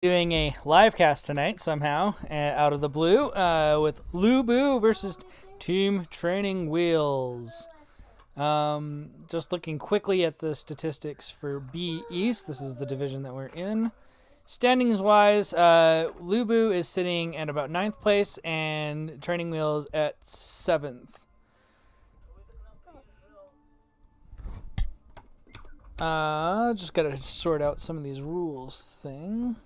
Doing a live cast tonight somehow out of the blue with LuBu versus Team Training Wheels. Just looking quickly at the statistics for B East. This is the division that we're in. Standings wise, LuBu is sitting at about 9th place and Training Wheels at 7th. Just gotta sort out some of these rules thing.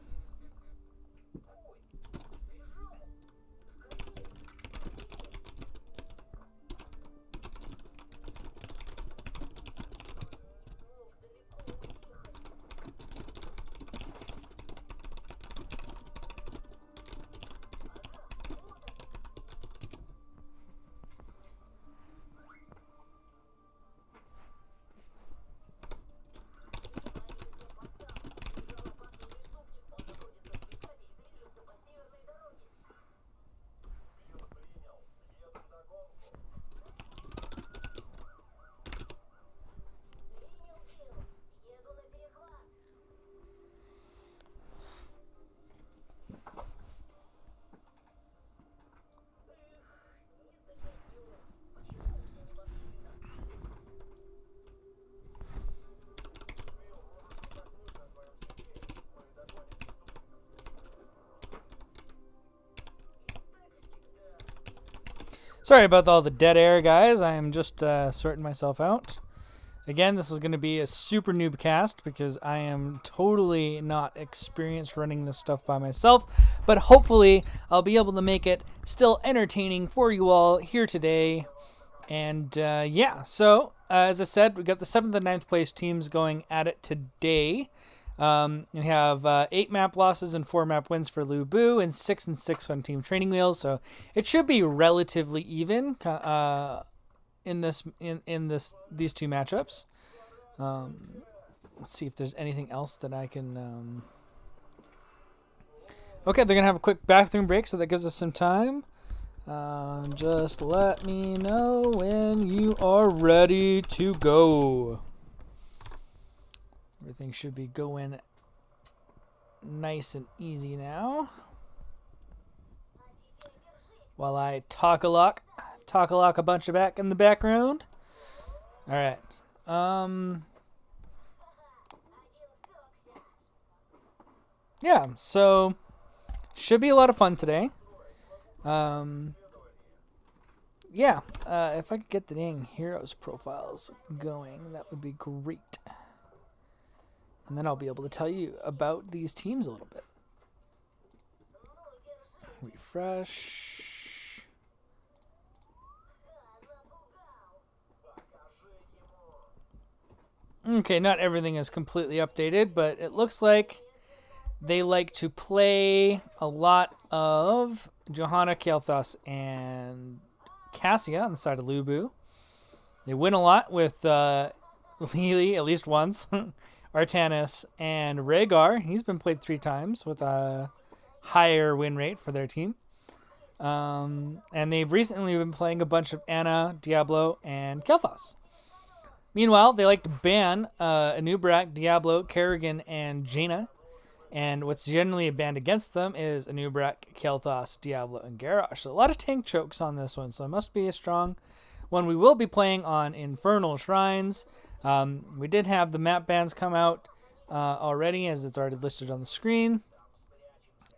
Sorry about all the dead air, guys. I am just sorting myself out. Again, this is going to be a super noob cast because I am totally not experienced running this stuff by myself. But hopefully, I'll be able to make it still entertaining for you all here today. And yeah, so as I said, we got the 7th and 9th place teams going at it today. We have 8 map losses and 4 map wins for LuBu, and 6 and 6 on Team Training Wheels. So it should be relatively even in these two matchups. Let's see if there's anything else that I can. Okay, they're gonna have a quick bathroom break, so that gives us some time. Just let me know when you are ready to go. Everything should be going nice and easy now. While I talk a lot a bunch of back in the background. All right. Yeah, so should be a lot of fun today. Yeah, if I could get the dang heroes profiles going, that would be great. And then I'll be able to tell you about these teams a little bit. Refresh. Okay, not everything is completely updated, but it looks like they like to play a lot of Johanna, Kael'thas, and Cassia on the side of LuBu. They win a lot with Lily, at least once. Artanis and Rhaegar. He's been played 3 times with a higher win rate for their team. And they've recently been playing a bunch of Anna, Diablo, and Kael'thas. Meanwhile, they like to ban Anub'arak, Diablo, Kerrigan, and Jaina. And what's generally banned against them is Anub'arak, Kael'thas, Diablo, and Garrosh. So a lot of tank chokes on this one, so it must be a strong one. We will be playing on Infernal Shrines. We did have the map bans come out already, as it's already listed on the screen,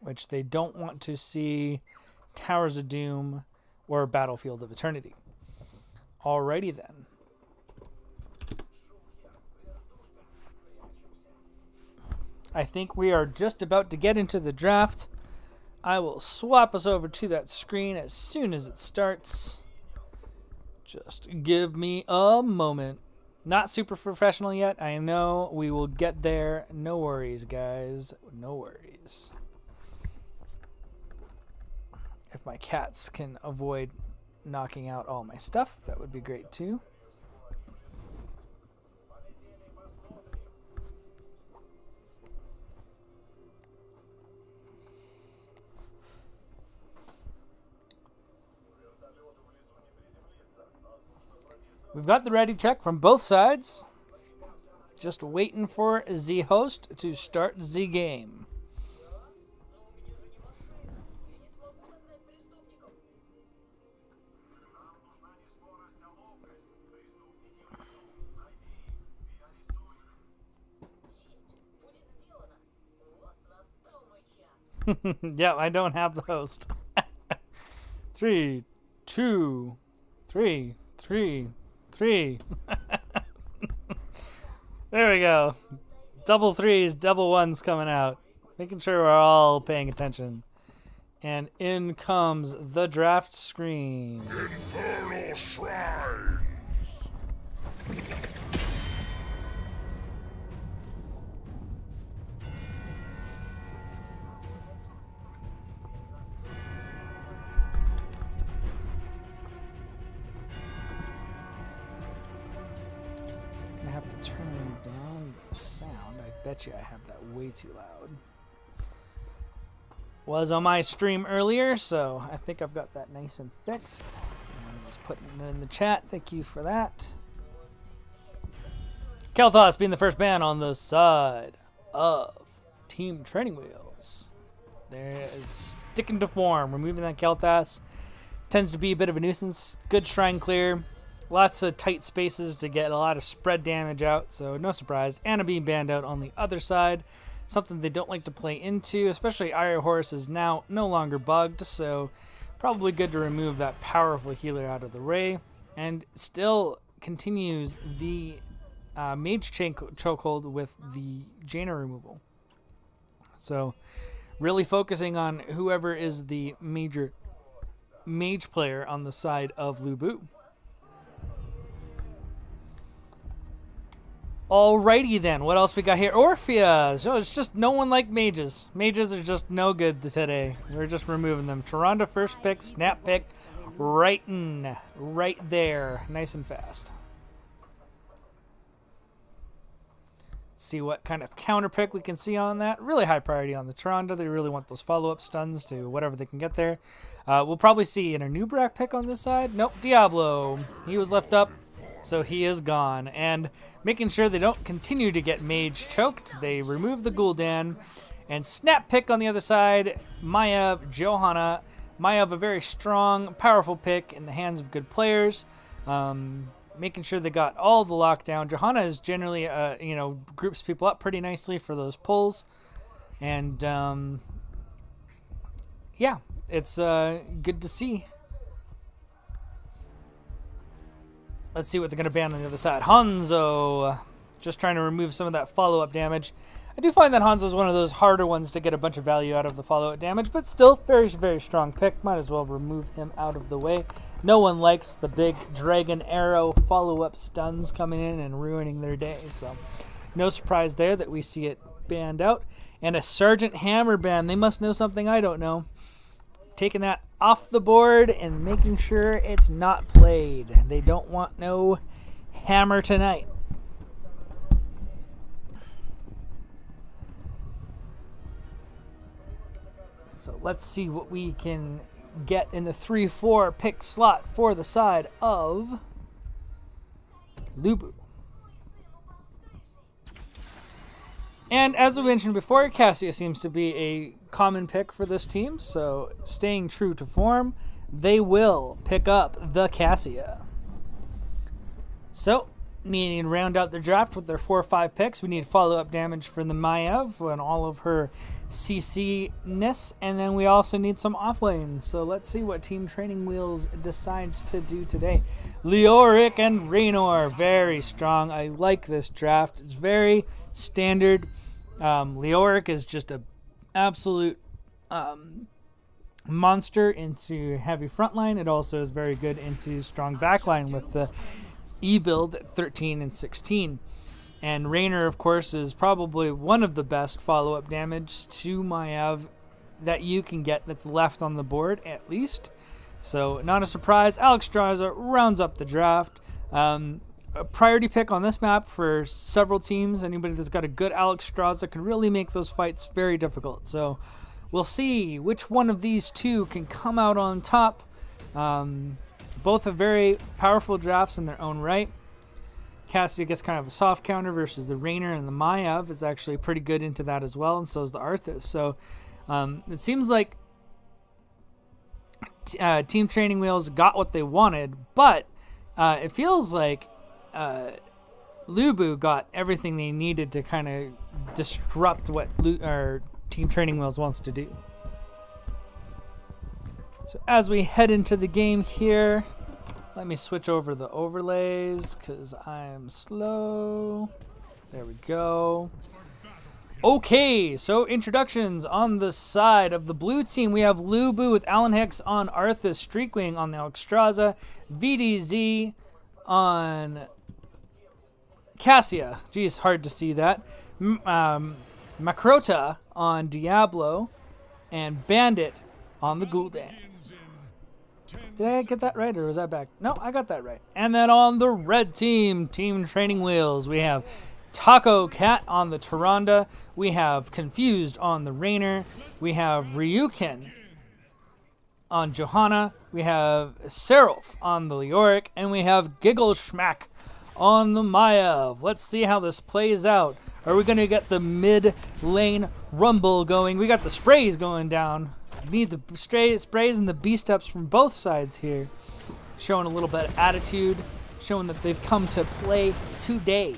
which they don't want to see Towers of Doom or Battlefield of Eternity. Alrighty then. I think we are just about to get into the draft. I will swap us over to that screen as soon as it starts. Just give me a moment. Not super professional yet. I know we will get there. No worries, guys. No worries. If my cats can avoid knocking out all my stuff, that would be great too. We've got the ready check from both sides. Just waiting for the host to start the game. Yeah, I don't have the host. 3, 2, 3, 3, 3. There we go. Double threes, double ones coming out. Making sure we're all paying attention. And in comes the draft screen. Infernal Shrines! I have to turn down the sound. I bet you I have that way too loud. Was on my stream earlier, so I think I've got that nice and fixed. I'm just putting it in the chat. Thank you for that. Kel'Thas being the first ban on the side of Team Training Wheels. There is sticking to form. Removing that Kel'Thas tends to be a bit of a nuisance. Good shrine clear. Lots of tight spaces to get a lot of spread damage out, so no surprise. Anna being banned out on the other side. Something they don't like to play into, especially Iron Horse is now no longer bugged, so probably good to remove that powerful healer out of the way. And still continues the Mage chokehold with the Jaina removal. So really focusing on whoever is the major mage player on the side of LuBu. Alrighty then, what else we got here? Orpheus! Oh, it's just no one like mages. Mages are just no good today. We're just removing them. Tyrande first pick, snap pick, right there. Nice and fast. See what kind of counter pick we can see on that. Really high priority on the Tyrande. They really want those follow-up stuns to whatever they can get there. We'll probably see an Anubrak pick on this side. Nope, Diablo. He was left up. So he is gone, and making sure they don't continue to get mage choked, they remove the Gul'dan, and snap pick on the other side, Maiev, Johanna. Maiev, a very strong, powerful pick in the hands of good players, making sure they got all the lockdown. Johanna is generally, groups people up pretty nicely for those pulls, and yeah, it's good to see. Let's see what they're going to ban on the other side. Hanzo, just trying to remove some of that follow-up damage. I do find that Hanzo is one of those harder ones to get a bunch of value out of the follow-up damage, but still, very, very strong pick. Might as well remove him out of the way. No one likes the big Dragon Arrow follow-up stuns coming in and ruining their day, so no surprise there that we see it banned out. And a Sergeant Hammer ban. They must know something I don't know. Taking that off the board and making sure it's not played. They don't want no hammer tonight. So let's see what we can get in the 3-4 pick slot for the side of LuBu. And as we mentioned before, Cassia seems to be a common pick for this team, so staying true to form, they will pick up the Cassia. So, needing to round out their draft with their 4 or 5 picks, we need follow-up damage for the Maiev and all of her CC-ness, and then we also need some off-lane. So let's see what Team Training Wheels decides to do today. Leoric and Raynor, very strong. I like this draft. It's very standard. Leoric is just a absolute monster into heavy frontline. It also is very good into strong backline with the E-build at 13 and 16. And Raynor, of course, is probably one of the best follow-up damage to Maiev that you can get that's left on the board, at least. So, not a surprise. Alexstrasza rounds up the draft. A priority pick on this map for several teams. Anybody that's got a good Alexstrasza can really make those fights very difficult. So, we'll see which one of these two can come out on top. Both are very powerful drafts in their own right. Cassia gets kind of a soft counter versus the Raynor, and the Maiev is actually pretty good into that as well, and so is the Arthas. So it seems like Team Training Wheels got what they wanted, but it feels like LuBu got everything they needed to kind of disrupt what Team Training Wheels wants to do. So as we head into the game here, let me switch over the overlays because I'm slow. There we go. Okay, so introductions on the side of the blue team. We have LuBu with Alan Hicks on Arthas, Streakwing on the Alexstrasza, VDZ on Cassia. Geez, hard to see that. Makrota on Diablo, and Bandit on the Gul'dan. Did I get that right, or was that back? No, I got that right. And then on the red team, Team Training Wheels, we have Taco Cat on the Tyrande. We have Confused on the Rainer. We have Ryukin on Johanna. We have Seraph on the Leoric. And we have Giggle Schmack on the Maiev. Let's see how this plays out. Are we going to get the mid lane rumble going? We got the sprays going down. Need the sprays and the B-steps from both sides here. Showing a little bit of attitude. Showing that they've come to play today.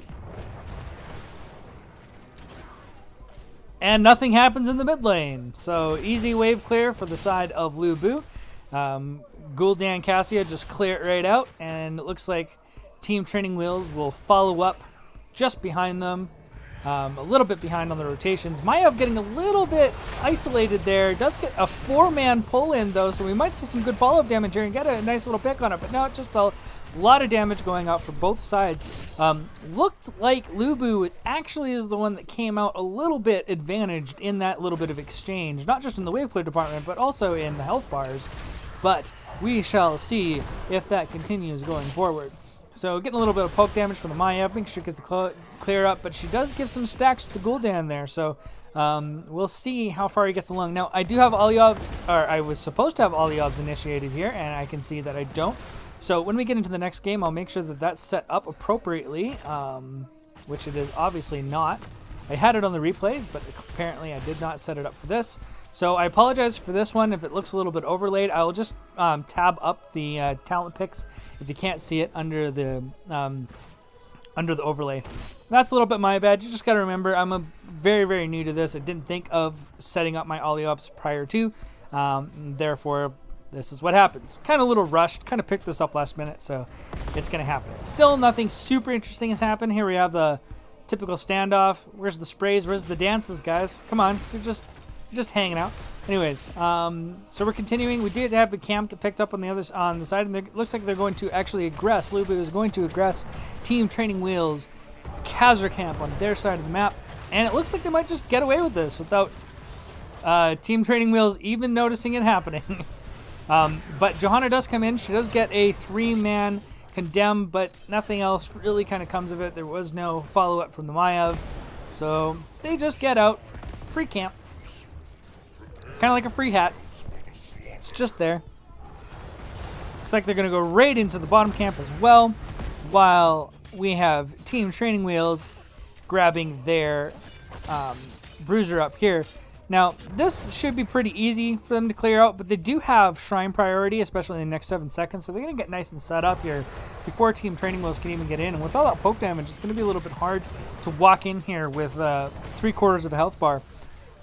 And nothing happens in the mid lane. So easy wave clear for the side of LuBu. Gul'dan Cassia just clear it right out. And it looks like Team Training Wheels will follow up just behind them. A little bit behind on the rotations. Maiev getting a little bit isolated there. Does get a 4-man pull in though, so we might see some good follow-up damage here and get a nice little pick on it. But no, just a lot of damage going out for both sides. Looked like LuBu actually is the one that came out a little bit advantaged in that little bit of exchange. Not just in the wave clear department, but also in the health bars. But we shall see if that continues going forward. So getting a little bit of poke damage from the Maiev, making sure it gets the clear up, but she does give some stacks to the Gul'dan there, so we'll see how far he gets along. Now, I do have Aliyobs, or I was supposed to have Aliyobs initiated here, and I can see that I don't. So when we get into the next game, I'll make sure that that's set up appropriately, which it is obviously not. I had it on the replays, but apparently I did not set it up for this. So I apologize for this one if it looks a little bit overlaid. I will just tab up the talent picks if you can't see it under the overlay. That's a little bit my bad. You just got to remember I'm very, very new to this. I didn't think of setting up my Aliyobs prior to. Therefore, this is what happens. Kind of a little rushed. Kind of picked this up last minute, so it's going to happen. Still nothing super interesting has happened. Here we have the typical standoff. Where's the sprays? Where's the dances, guys? Come on. You're just hanging out. Anyways, so we're continuing. We did have the camp that picked up on the side, and it looks like they're going to actually aggress. LuBu is going to aggress Team Training Wheels Khazra camp on their side of the map, and it looks like they might just get away with this without Team Training Wheels even noticing it happening. But Johanna does come in. She does get a 3-man condemn, but nothing else really kind of comes of it. There was no follow-up from the Maiev, so they just get out. Free camp. Kind of like a free hat. It's just there. Looks like they're going to go right into the bottom camp as well, while we have Team Training Wheels grabbing their bruiser up here. Now, this should be pretty easy for them to clear out, but they do have Shrine priority, especially in the next 7 seconds, so they're going to get nice and set up here before Team Training Wheels can even get in. And with all that poke damage, it's going to be a little bit hard to walk in here with 3/4 of a health bar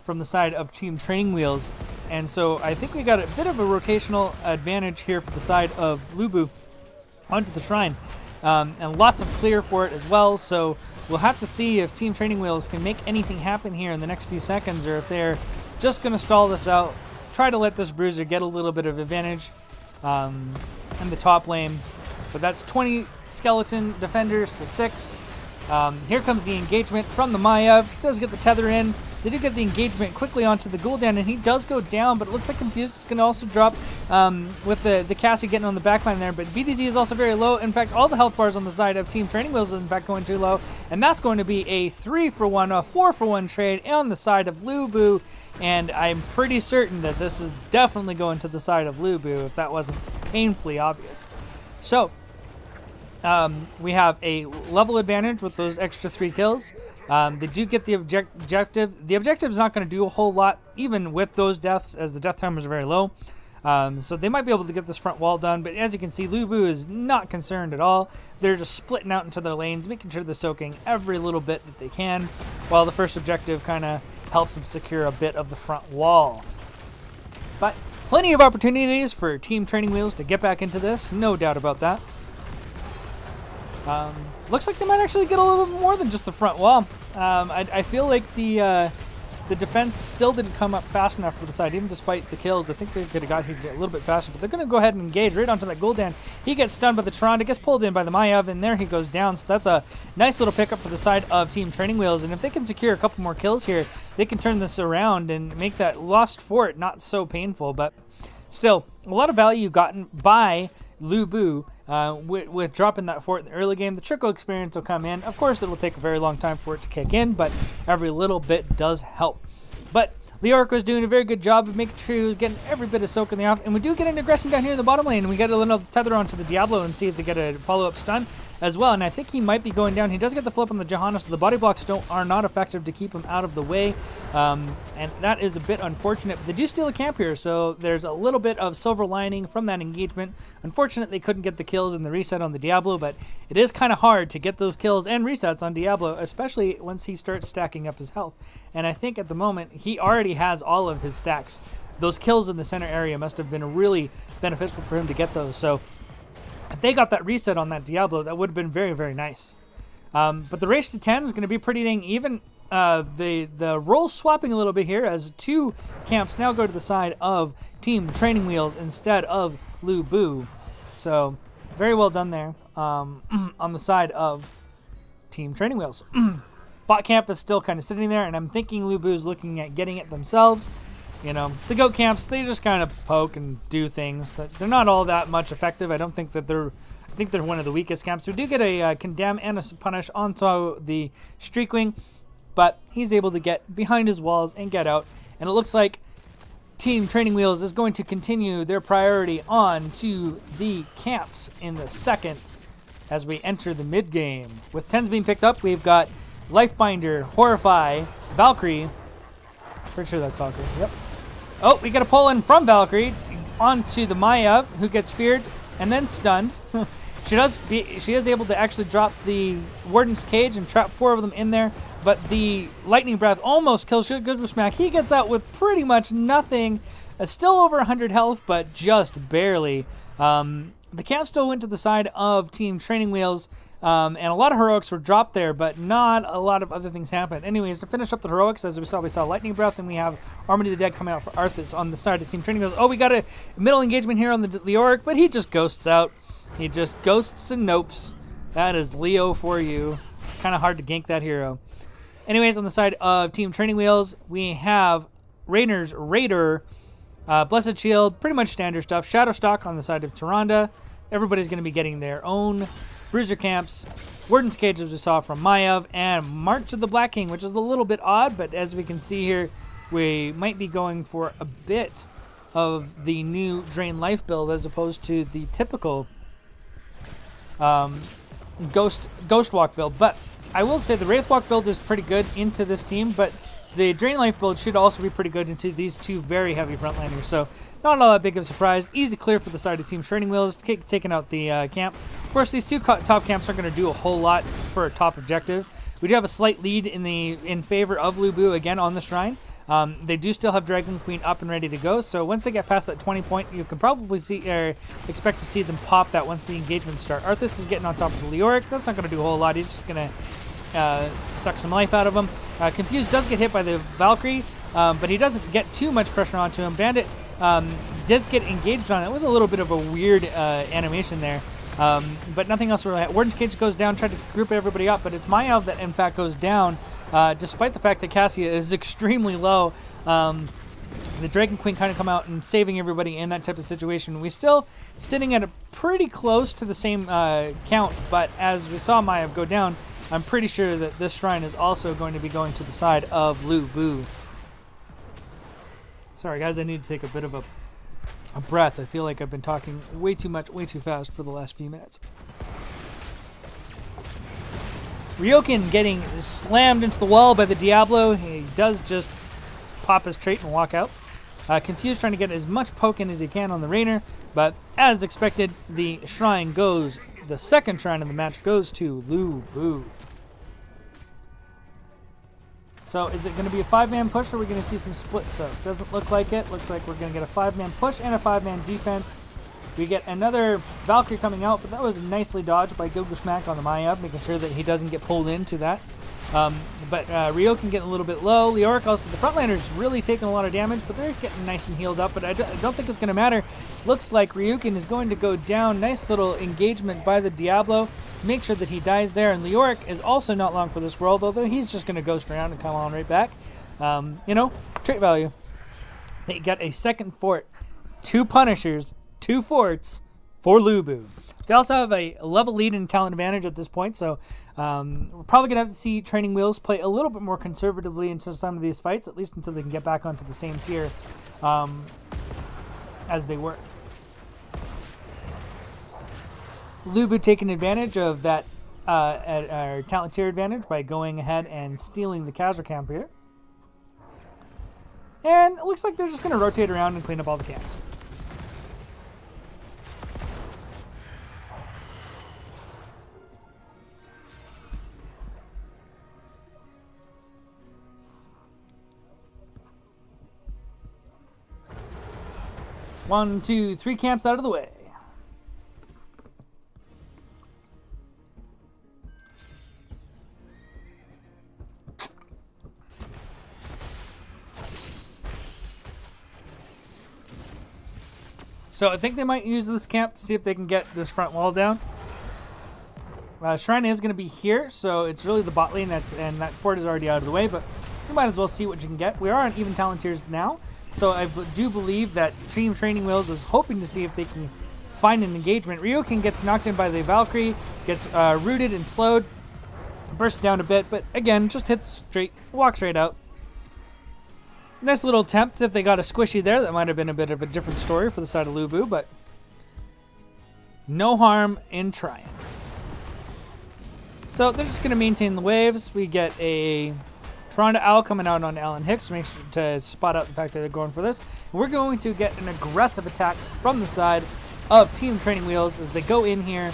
from the side of Team Training Wheels. And so I think we got a bit of a rotational advantage here for the side of LuBu onto the Shrine. And lots of clear for it as well, so we'll have to see if Team Training Wheels can make anything happen here in the next few seconds, or if they're just going to stall this out, try to let this bruiser get a little bit of advantage in the top lane. But that's 20 skeleton defenders to 6. Here comes the engagement from the Maiev. He does get the tether in. They do get the engagement quickly onto the Gul'dan, and he does go down, but it looks like Confused is going to also drop with the Cassie getting on the backline there. But BDZ is also very low. In fact, all the health bars on the side of Team Training Wheels is in fact going too low, and that's going to be a 3-for-1, a 4-for-1 trade on the side of LuBu, and I'm pretty certain that this is definitely going to the side of LuBu if that wasn't painfully obvious. So, we have a level advantage with those extra 3 kills. They do get the objective. The objective is not going to do a whole lot, even with those deaths, as the death timers are very low. So they might be able to get this front wall done, but as you can see, LuBu is not concerned at all. They're just splitting out into their lanes, making sure they're soaking every little bit that they can, while the first objective kind of helps them secure a bit of the front wall. But Plenty of opportunities for Team Training Wheels to get back into this, no doubt about that. Looks like they might actually get a little bit more than just the front wall. I feel like the defense still didn't come up fast enough for the side, even despite the kills. I think they could have got here a little bit faster, but they're going to go ahead and engage right onto that Gul'dan. He gets stunned by the Tron, gets pulled in by the Maiev, and there he goes down. So that's a nice little pickup for the side of Team Training Wheels, and if they can secure a couple more kills here, they can turn this around and make that lost fort not so painful, but still, a lot of value gotten by LuBu with dropping that fort in the early game. The trickle experience will come in. Of course, it will take a very long time for it to kick in, but every little bit does help. But Leoric was doing a very good job of making sure he was getting every bit of soak in the off. And we do get an aggression down here in the bottom lane, and we get a little tether onto the Diablo and see if they get a follow-up stun as well. And I think he might be going down. He does get the flip on the Johanna, so the body blocks are not effective to keep him out of the way. And that is a bit unfortunate. But they do steal a camp here, so there's a little bit of silver lining from that engagement. Unfortunate they couldn't get the kills and the reset on the Diablo, but it is kind of hard to get those kills and resets on Diablo, especially once he starts stacking up his health. And I think at the moment, he already has all of his stacks. Those kills in the center area must have been really beneficial for him to get those. So if they got that reset on that Diablo, that would have been very, very nice. But the race to 10 is going to be pretty dang even. The roles swapping a little bit here as two camps now go to the side of Team Training Wheels instead of LuBu. So very well done there on the side of Team Training Wheels. Bot camp is still kind of sitting there, and I'm thinking LuBu is looking at getting it themselves. You know, the goat camps, they just kind of poke and do things. They're not all that much effective. I don't think that I think they're one of the weakest camps. We do get a condemn and a punish onto the Streakwing, but he's able to get behind his walls and get out. And it looks like Team Training Wheels is going to continue their priority on to the camps in the second as we enter the mid game. With 10s being picked up, we've got Lifebinder, Horrify, Valkyrie. Pretty sure that's Valkyrie. Yep. Oh, we get a pull in from Valkyrie onto the Maiev, who gets feared and then stunned. She is able to actually drop the Warden's Cage and trap 4 of them in there, but the Lightning Breath almost kills Smack. He gets out with pretty much nothing. Still over 100 health, but just barely. The camp still went to the side of Team Training Wheels, and a lot of heroics were dropped there, but not a lot of other things happened. Anyways, to finish up the heroics, as we saw Lightning Breath, and we have Army of the Dead coming out for Arthas on the side of Team Training Wheels. Oh, we got a middle engagement here on the Leoric, but he just ghosts out. He just ghosts and nopes. That is Leo for you. Kind of hard to gank that hero. Anyways, on the side of Team Training Wheels, we have Rainer's Raider, Blessed Shield, pretty much standard stuff. Shadowstock on the side of Tyrande. Everybody's going to be getting their own Bruiser Camps, Warden's Cage, as we saw from Maiev, and March of the Black King, which is a little bit odd, but as we can see here, we might be going for a bit of the new Drain Life build as opposed to the typical Ghost Walk build. But I will say the Wraith Walk build is pretty good into this team, but the Drain Life build should also be pretty good into these two very heavy frontliners. So not all that big of a surprise. Easy clear for the side of Team Training Wheels, taking out the camp. Of course, these two top camps aren't going to do a whole lot for a top objective. We do have a slight lead in favor of LuBu again on the Shrine. They do still have Dragon Queen up and ready to go, so once they get past that 20 point, you can probably expect to see them pop that once the engagements start. Arthas is getting on top of the Leoric. That's not going to do a whole lot. He's just going to suck some life out of him. Confused does get hit by the Valkyrie, but he doesn't get too much pressure onto him. Bandit does get engaged on it. It was a little bit of a weird animation there, but nothing else really. Warden's Cage goes down, tried to group everybody up, but it's Maiev that in fact goes down, despite the fact that Cassia is extremely low. The Dragon Queen kind of come out and saving everybody in that type of situation. We're still sitting at a pretty close to the same count, but as we saw Maiev go down, I'm pretty sure that this shrine is also going to be going to the side of LuBu. Sorry guys, I need to take a bit of a breath. I feel like I've been talking way too much, way too fast for the last few minutes. Ryoken getting slammed into the wall by the Diablo. He does just pop his trait and walk out. Confused trying to get as much poke in as he can on the Rainer, but as expected, the second shrine of the match goes to LuBu. So is it going to be a 5-man push, or are we going to see some splits? So it doesn't look like it. Looks like we're going to get a 5-man push and a 5-man defense. We get another Valkyrie coming out, but that was nicely dodged by Gilgashmak on the Maya, making sure that he doesn't get pulled into that. But Ryoken getting a little bit low. Leoric also, the frontliners really taking a lot of damage, but they're getting nice and healed up. But I don't think it's going to matter. Looks like Ryukin is going to go down. Nice little engagement by the Diablo to make sure that he dies there. And Leoric is also not long for this world, although he's just going to ghost around and come on right back. Trait value. They got a second fort, 2 Punishers, 2 forts for LuBu. They also have a level lead and talent advantage at this point, so we're probably going to have to see Training Wheels play a little bit more conservatively into some of these fights, at least until they can get back onto the same tier as they were. LuBu taking advantage of that our talent tier advantage by going ahead and stealing the Khazra camp here. And it looks like they're just going to rotate around and clean up all the camps. One, two, 3 camps out of the way. So I think they might use this camp to see if they can get this front wall down. Shrine is going to be here, so it's really the bot lane and that fort is already out of the way, but you might as well see what you can get. We are on even talent tiers now, so I do believe that Team Training Wheels is hoping to see if they can find an engagement. Ryoken gets knocked in by the Valkyrie, gets rooted and slowed, burst down a bit, but again, just hits straight, walks right out. Nice little attempt. If they got a squishy there, that might have been a bit of a different story for the side of LuBu, but no harm in trying. So they're just going to maintain the waves. We get a Toronto Owl coming out on Alan Hicks to spot out the fact that they're going for this. And we're going to get an aggressive attack from the side of Team Training Wheels as they go in here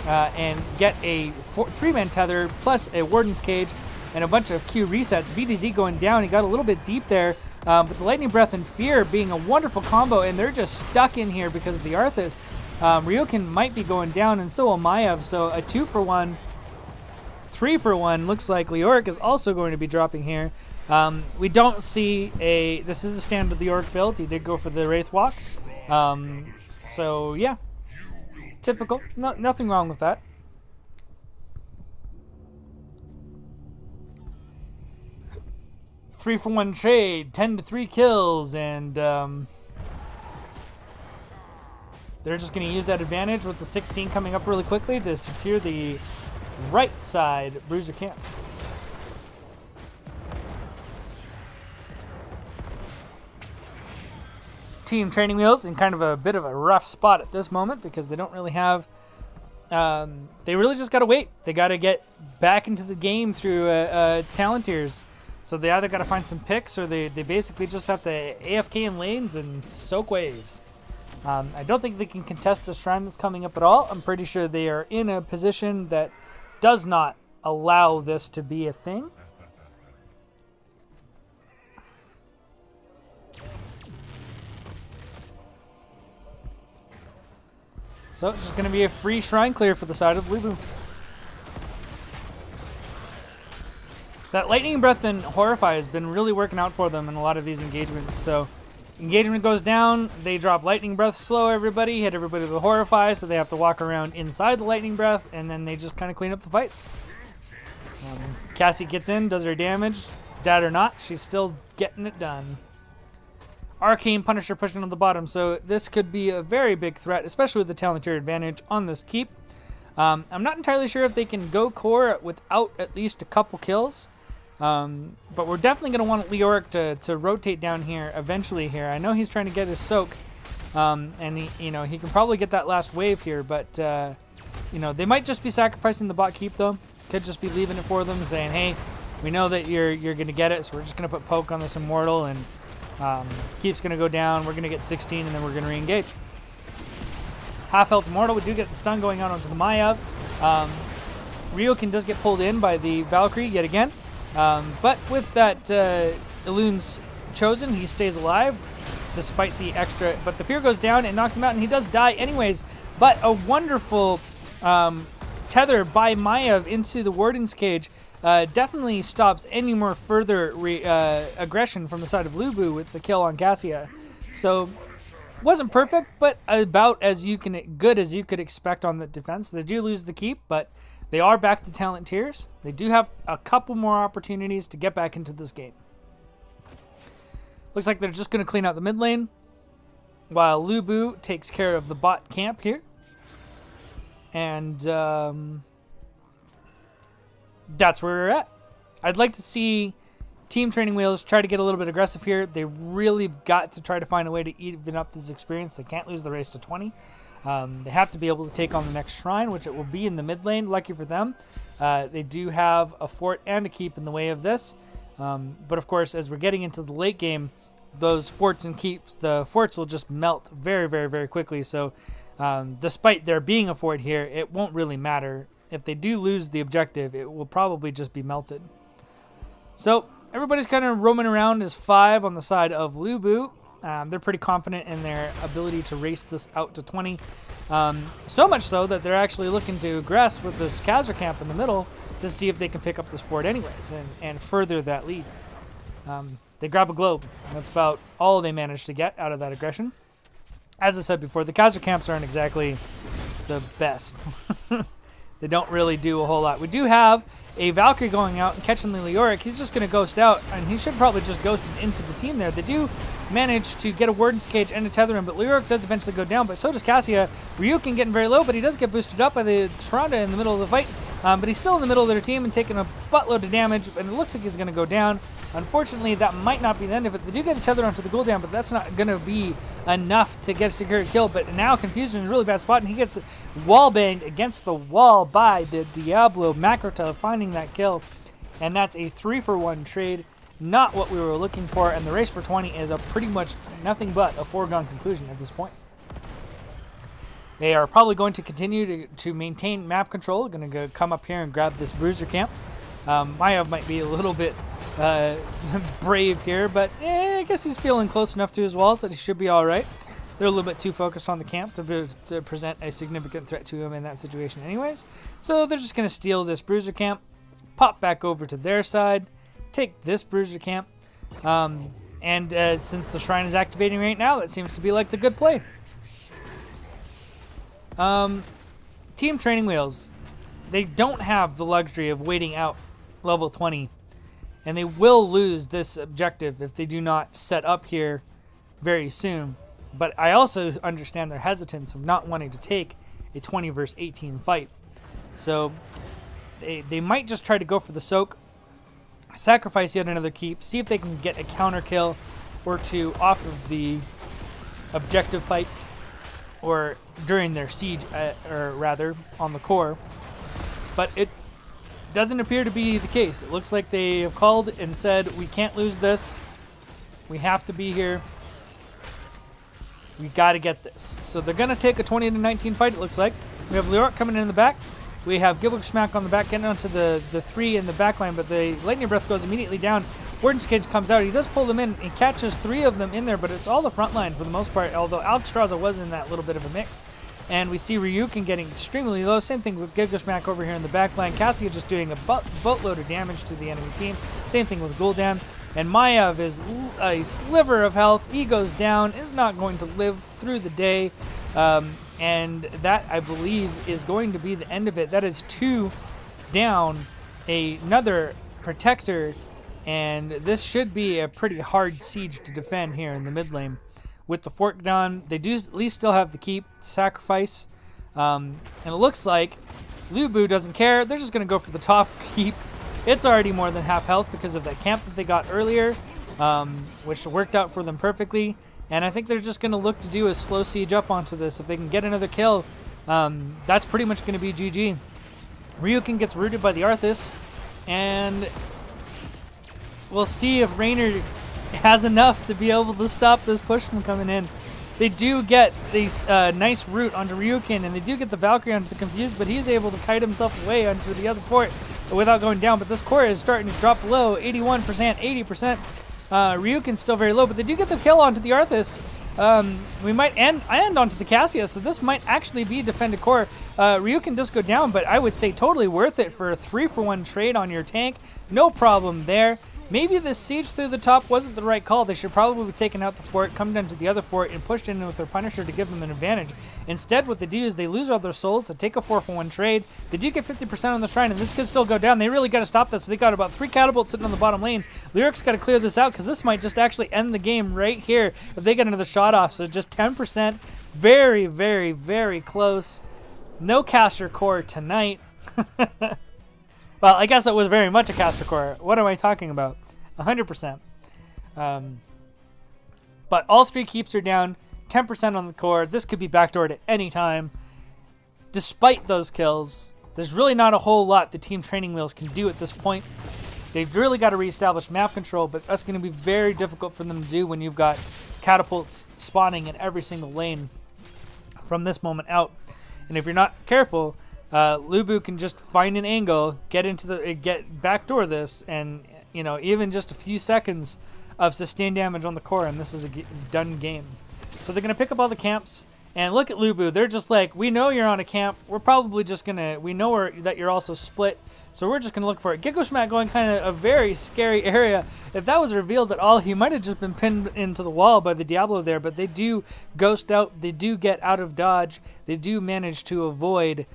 and get a 3-man tether plus a Warden's Cage and a bunch of Q resets. VDZ going down. He got a little bit deep there. But the Lightning Breath and Fear being a wonderful combo, and they're just stuck in here because of the Arthas. Ryoken might be going down, and so will Maiev. So a 2-for-1, 3-for-1. Looks like Leoric is also going to be dropping here. We don't see a... This is a standard Leoric build. He did go for the Wraith Walk. So, yeah. Typical. Nothing wrong with that. Three-for-1 trade, 10-3 kills, and they're just going to use that advantage with the 16 coming up really quickly to secure the right side Bruiser camp. Team Training Wheels in kind of a bit of a rough spot at this moment because they don't really have... they really just got to wait. They got to get back into the game through talent tiers. So they either got to find some picks or they basically just have to AFK in lanes and soak waves. I don't think they can contest the shrine that's coming up at all. I'm pretty sure they are in a position that does not allow this to be a thing. So it's just going to be a free shrine clear for the side of LuBu. That Lightning Breath and Horrify has been really working out for them in a lot of these engagements. So engagement goes down, they drop Lightning Breath, slow everybody, hit everybody with Horrify, so they have to walk around inside the Lightning Breath, and then they just kind of clean up the fights. Cassie gets in, does her damage. Dead or not, she's still getting it done. Arcane Punisher pushing on the bottom, so this could be a very big threat, especially with the talent tier advantage on this keep. I'm not entirely sure if they can go core without at least a couple kills. But we're definitely going to want Leoric to rotate down here eventually here. I know he's trying to get his soak, and he can probably get that last wave here, but they might just be sacrificing the bot keep though. Could just be leaving it for them and saying, hey, we know that you're going to get it, so we're just going to put poke on this Immortal, and keep's going to go down. We're going to get 16, and then we're going to re-engage. Half health Immortal. We do get the stun going out onto the Maiev. Ryoken does get pulled in by the Valkyrie yet again. But with that Elun's chosen, he stays alive despite the extra. But the fear goes down and knocks him out, and he does die anyways. But a wonderful tether by Maiev into the Warden's cage definitely stops any more further aggression from the side of LuBu with the kill on Cassia. So wasn't perfect, but about as good as you could expect on the defense. They do lose the keep, but they are back to talent tiers. They do have a couple more opportunities to get back into this game. Looks like they're just going to clean out the mid lane while LuBu takes care of the bot camp here. And that's where we're at. I'd like to see Team Training Wheels try to get a little bit aggressive here. They really got to try to find a way to even up this experience. They can't lose the race to 20. They have to be able to take on the next shrine, which it will be in the mid lane. Lucky for them. They do have a fort and a keep in the way of this. But of course, as we're getting into the late game, those forts and keeps, the forts will just melt very, very, very quickly. So despite there being a fort here, it won't really matter. If they do lose the objective, it will probably just be melted. So everybody's kind of roaming around as 5 on the side of LuBu. They're pretty confident in their ability to race this out to 20. So much so that they're actually looking to aggress with this Khazra camp in the middle to see if they can pick up this fort anyways and further that lead. They grab a globe, and that's about all they managed to get out of that aggression. As I said before, the Khazra camps aren't exactly the best. They don't really do a whole lot. We do have a Valkyrie going out and catching the Leoric. He's just going to ghost out, and he should probably just ghost into the team there. They do manage to get a Warden's Cage and a Tether him, but Leoric does eventually go down, but so does Cassia. Ryukin getting very low, but he does get boosted up by the Tyrande in the middle of the fight. But he's still in the middle of their team and taking a buttload of damage, and it looks like he's going to go down. Unfortunately, that might not be the end of it. They do get a Tether onto the cooldown, but that's not going to be enough to get a secure kill. But now Confusion is in a really bad spot, and he gets wall banged against the wall by the Diablo Makrota, finding that kill. And that's a 3-for-1 trade. Not what we were looking for, and the race for 20 is a pretty much nothing but a foregone conclusion at this point. They are probably going to continue to maintain map control. Going to come up here and grab this Bruiser camp. Maiev might be a little bit brave here, but I guess he's feeling close enough to his walls that he should be all right. They're a little bit too focused on the camp to present a significant threat to him in that situation anyways. So they're just going to steal this Bruiser camp, pop back over to their side, take this Bruiser camp, and since the shrine is activating right now, that seems to be like the good play. Team Training Wheels, they don't have the luxury of waiting out level 20, and they will lose this objective if they do not set up here very soon. But I also understand their hesitance of not wanting to take a 20 versus 18 fight. So they might just try to go for the soak, sacrifice yet another keep, see if they can get a counter kill or two off of the objective fight, or during their siege, or rather on the core. But it doesn't appear to be the case. It looks like they have called and said, we can't lose this. We have to be here. We got to get this. So they're going to take a 20-19 fight, it looks like. We have Leoric coming in the back. We have Gilbert on the back, getting onto the 3 in the back line, but the Lightning Breath goes immediately down. Warden's Cage comes out. He does pull them in. He catches 3 of them in there, but it's all the front line for the most part, although Alexstrasza was in that little bit of a mix. And we see Ryukin getting extremely low. Same thing with Gilgamesh over here in the back line. Cassia just doing a boatload of damage to the enemy team. Same thing with Gul'dan. And Maiev is a sliver of health. He goes down, is not going to live through the day. And that, I believe, is going to be the end of it. That is 2 down, another Protector, and this should be a pretty hard siege to defend here in the mid lane. With the fort done, they do at least still have the keep, sacrifice, and it looks like LuBu doesn't care. They're just going to go for the top keep. It's already more than half health because of that camp that they got earlier, which worked out for them perfectly. And I think they're just going to look to do a slow siege up onto this. If they can get another kill, that's pretty much going to be GG. Ryukin gets rooted by the Arthas, and we'll see if Raynor has enough to be able to stop this push from coming in. They do get this nice root onto Ryukin, and they do get the Valkyrie onto the Confused, but he's able to kite himself away onto the other fort. without going down, but this core is starting to drop low, 81%, 80%. Ryuken's still very low, but they do get the kill onto the Arthas. We might end onto the Cassia, so this might actually be defended core. Ryuken does go down, but I would say totally worth it for a 3-for-1 trade on your tank. No problem there. Maybe this siege through the top wasn't the right call. They should probably have taken out the fort, come down to the other fort, and pushed in with their Punisher to give them an advantage. Instead, what they do is they lose all their souls. They take a 4-for-1 trade. They do get 50% on the shrine, and this could still go down. They really got to stop this. But they got about 3 catapults sitting on the bottom lane. Lyric's got to clear this out because this might just actually end the game right here if they get another shot off. So just 10%. Very, very, very close. No caster core tonight. Well, I guess it was very much a caster core. What am I talking about? 100%. But all 3 keeps are down. 10% on the core. This could be backdoored at any time. Despite those kills, there's really not a whole lot the Team Training Wheels can do at this point. They've really got to reestablish map control, but that's going to be very difficult for them to do when you've got catapults spawning in every single lane from this moment out. And if you're not careful, LuBu can just find an angle, get backdoor this, and even just a few seconds of sustained damage on the core, and this is a done game. So they're gonna pick up all the camps, and look at LuBu. They're just like, we know you're on a camp. We're probably just gonna, we know that you're also split, so we're just gonna look for it. Gecko going kind of a very scary area. If that was revealed at all, he might have just been pinned into the wall by the Diablo there. But they do ghost out. They do get out of dodge. They do manage to avoid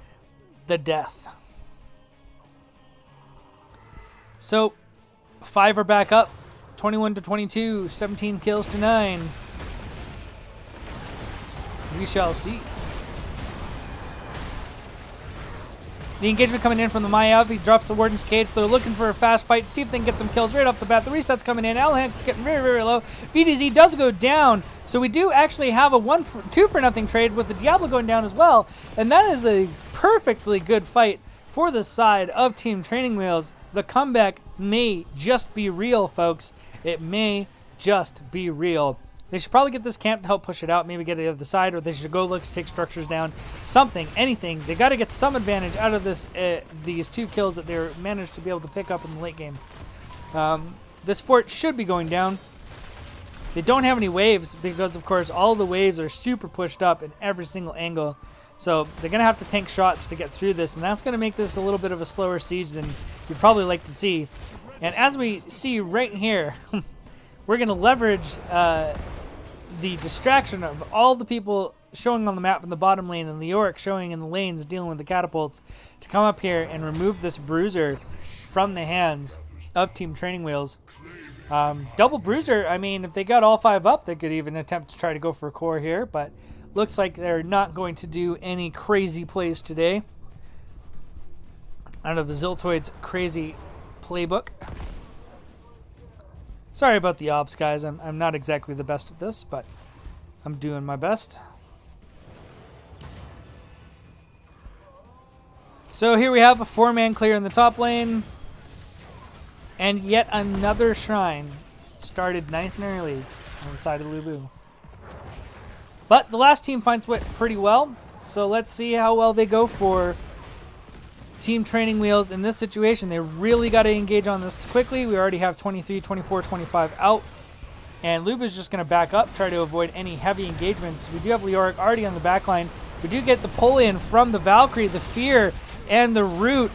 the death. So 5 are back up, 21-22, 17 kills to 9. We shall see. The engagement coming in from the Mayav. He drops the Warden's Cage. They're looking for a fast fight to see if they can get some kills right off the bat. The reset's coming in. Alhan's getting very, very low. VDZ does go down. So we do actually have a 2-for-0 trade with the Diablo going down as well. And that is a perfectly good fight for the side of Team Training Wheels. The comeback may just be real, folks. It may just be real. They should probably get this camp to help push it out, maybe get it to the other side, or they should go look to take structures down. Something, anything. They got to get some advantage out of this these 2 kills that they managed to be able to pick up in the late game. This fort should be going down. They don't have any waves because, of course, all the waves are super pushed up in every single angle. So they're going to have to tank shots to get through this, and that's going to make this a little bit of a slower siege than you'd probably like to see. And as we see right here, we're going to leverage the distraction of all the people showing on the map in the bottom lane and Leoric showing in the lanes dealing with the catapults to come up here and remove this bruiser from the hands of Team Training Wheels. Double bruiser, I mean, if they got all 5 up, they could even attempt to try to go for a core here, but looks like they're not going to do any crazy plays today. Out of the Ziltoid's crazy playbook. Sorry about the ops, guys. I'm not exactly the best at this, but I'm doing my best. So here we have a 4-man clear in the top lane. And yet another shrine started nice and early on the side of LuBu. But the last team finds it pretty well. So let's see how well they go for Team Training Wheels in this situation. They really got to engage on this quickly. We already have 23, 24, 25 out. And LuBu's just going to back up, try to avoid any heavy engagements. We do have Leoric already on the back line. We do get the pull in from the Valkyrie, the Fear, and the Root.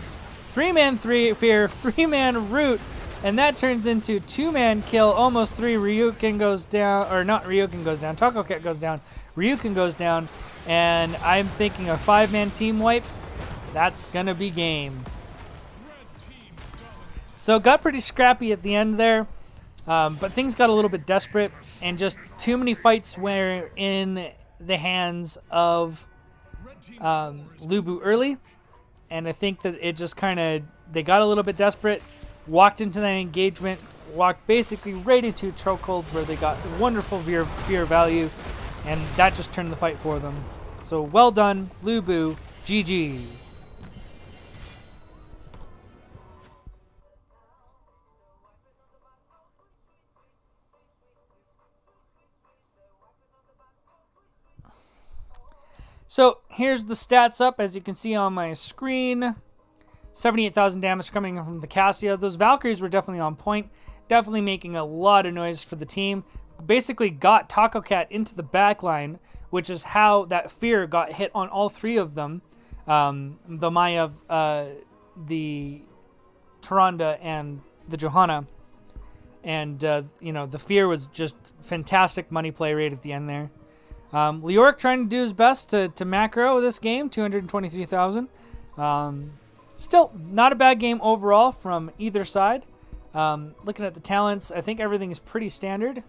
3-man Fear, 3-man Root. And that turns into 2-man kill, almost 3. Ryuken goes down, or not Ryuken goes down. Tokoket goes down. Ryuken goes down. And I'm thinking a 5-man team wipe. That's going to be game. So got pretty scrappy at the end there. But things got a little bit desperate. And just too many fights were in the hands of LuBu early. And I think that it just kind of, they got a little bit desperate. Walked into that engagement. Walked basically right into a chokehold where they got wonderful fear value. And that just turned the fight for them. So well done, LuBu. GG. So here's the stats up, as you can see on my screen. 78,000 damage coming from the Cassia. Those Valkyries were definitely on point, definitely making a lot of noise for the team. Basically got Taco Cat into the back line, which is how that fear got hit on all three of them. The Maya, the Tyrande, and the Johanna. And, the fear was just fantastic money play rate at the end there. Leoric trying to do his best to macro this game, 223,000. Still, not a bad game overall from either side. Looking at the talents, I think everything is pretty standard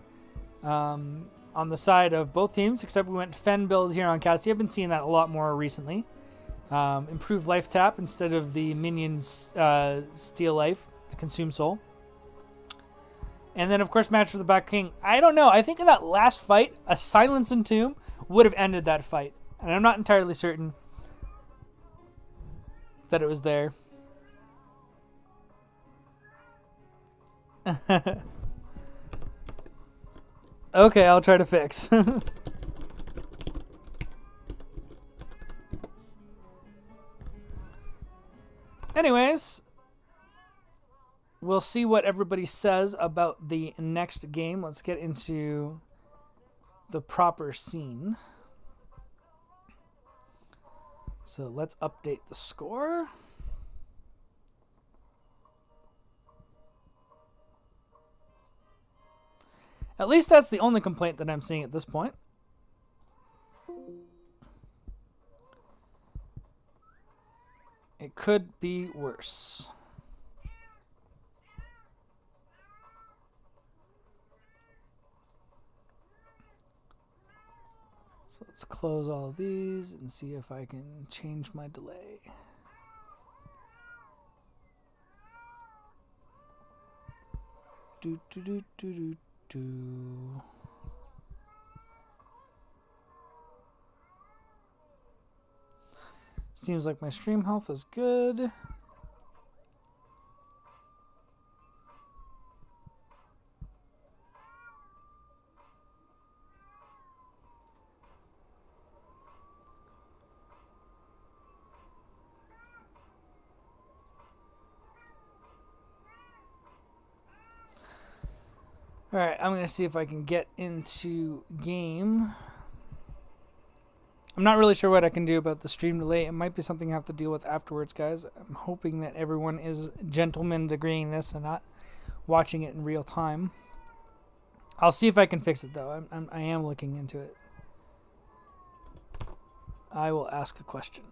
on the side of both teams, except we went Fen build here on Cassie. I've been seeing that a lot more recently. Improved life tap instead of the minions steal life, the consume soul. And then, of course, match for the Black King. I don't know. I think in that last fight, a Silence and Tomb would have ended that fight. And I'm not entirely certain that it was there. Okay, I'll try to fix. Anyways, we'll see what everybody says about the next game. Let's get into the proper scene. So let's update the score. At least that's the only complaint that I'm seeing at this point. It could be worse. So let's close all of these and see if I can change my delay. Do do do do do do. Seems like my stream health is good. Alright, I'm going to see if I can get into game. I'm not really sure what I can do about the stream delay. It might be something I have to deal with afterwards, guys. I'm hoping that everyone is gentlemen agreeing this and not watching it in real time. I'll see if I can fix it, though. I am looking into it. I will ask a question.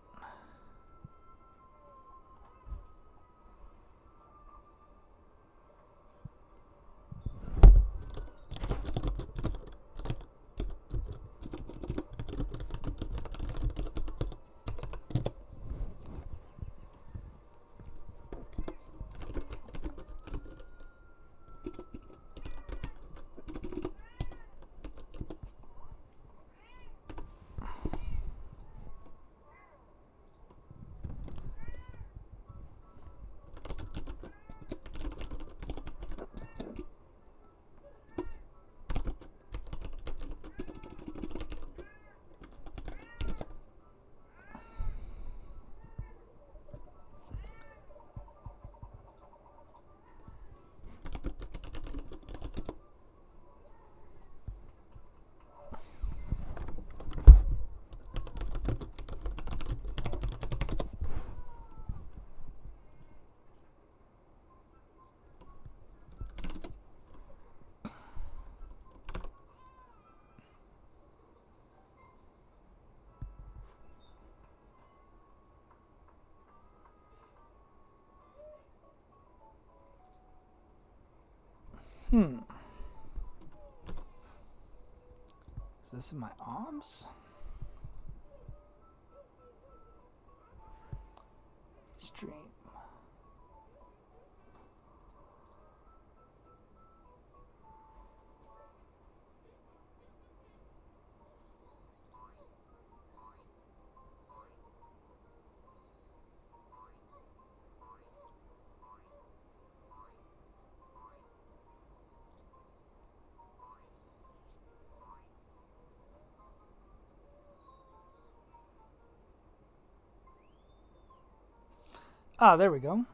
Is this in my OBS? Stream. Ah, there we go.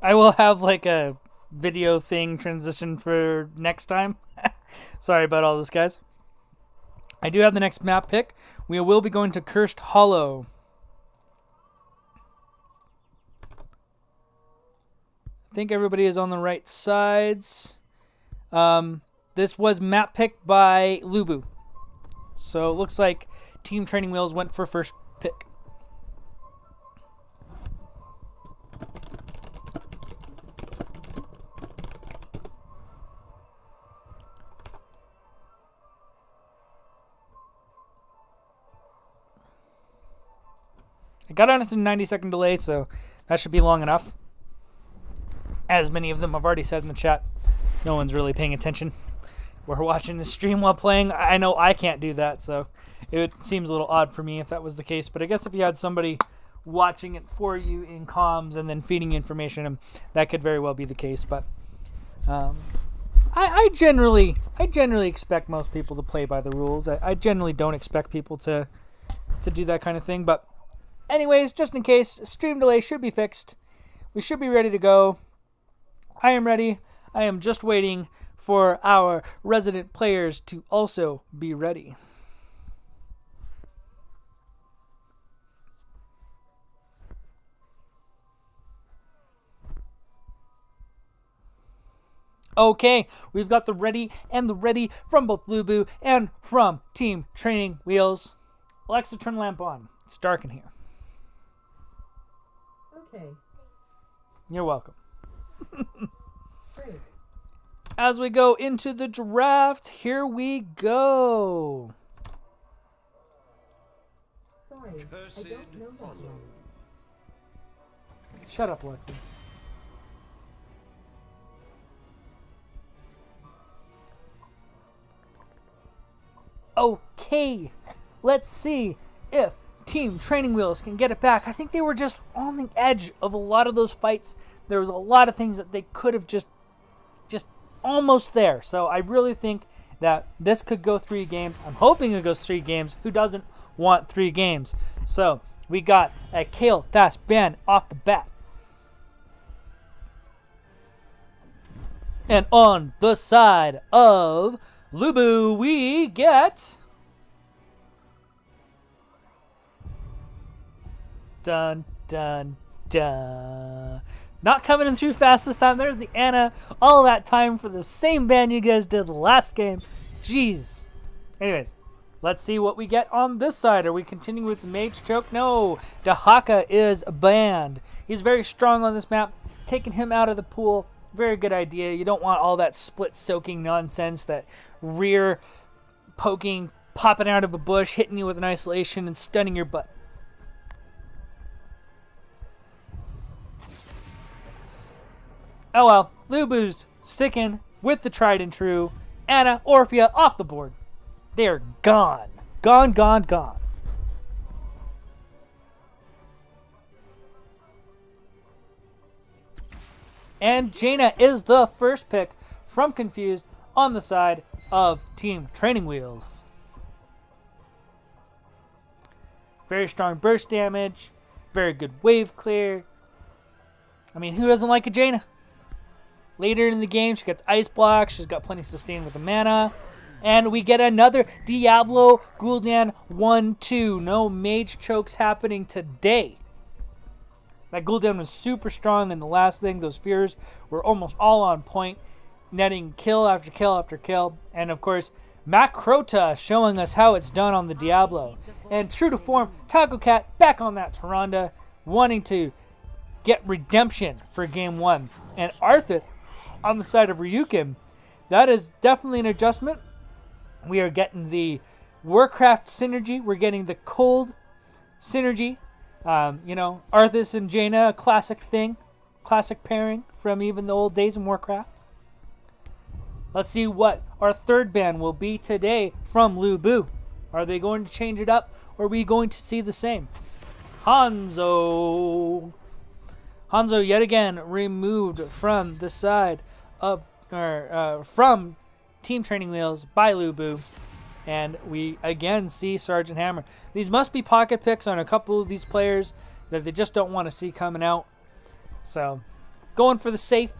I will have like a video thing transition for next time. Sorry about all this, guys. I do have the next map pick. We will be going to Cursed Hollow. I think everybody is on the right sides. This was map picked by LuBu. So it looks like Team Training Wheels went for first pick. I got on it in a 90-second delay, so that should be long enough. As many of them have already said in the chat, no one's really paying attention. We're watching the stream while playing. I know I can't do that, so it seems a little odd for me if that was the case. But I guess if you had somebody watching it for you in comms and then feeding information, that could very well be the case. But I generally expect most people to play by the rules. I generally don't expect people to do that kind of thing. But anyways, just in case, stream delay should be fixed. We should be ready to go. I am ready. I am just waiting for our resident players to also be ready. Okay, we've got the ready and the ready from both LuBu and from Team Training Wheels. Alexa, turn the lamp on. It's dark in here. Okay. You're welcome. Great. As we go into the draft, here we go. So Sorry, I don't know that one. Shut up, Lexi. Okay, let's see if Team Training Wheels can get it back. I think they were just on the edge of a lot of those fights. There was a lot of things that they could have just almost there. So I really think that this could go 3 games. I'm hoping it goes 3 games. Who doesn't want 3 games? So we got a Kale Das ban off the bat. And on the side of LuBu, we get dun dun dun. Not coming in through fast this time. There's the Anna. All that time for the same ban you guys did last game. Jeez. Anyways, let's see what we get on this side. Are we continuing with the Mage Choke? No. Dahaka is banned. He's very strong on this map. Taking him out of the pool. Very good idea. You don't want all that split soaking nonsense, that rear poking, popping out of a bush, hitting you with an isolation and stunning your butt. Oh well, LuBu's sticking with the tried and true. Anna, Orphea off the board. They're gone. Gone, gone, gone. And Jaina is the first pick from Confused on the side of Team Training Wheels. Very strong burst damage. Very good wave clear. I mean, who doesn't like a Jaina? Later in the game, she gets Ice Block. She's got plenty of sustain with the mana. And we get another Diablo Gul'dan 1-2. No Mage Chokes happening today. That Gul'dan was super strong in the last thing. Those fears were almost all on point, netting kill after kill after kill. And of course, Macrota showing us how it's done on the Diablo. And true to form, Taco Cat back on that Tyrande, wanting to get redemption for game 1. And Arthas on the side of Ryukin. That is definitely an adjustment. We are getting the Warcraft synergy. We're getting the cold synergy. Arthas and Jaina, a classic thing. Classic pairing from even the old days in Warcraft. Let's see what our third ban will be today from LuBu. Are they going to change it up, or are we going to see the same? Hanzo yet again removed from the side of, from Team Training Wheels by LuBu. And we again see Sergeant Hammer. These must be pocket picks on a couple of these players that they just don't want to see coming out. So, going for the safe.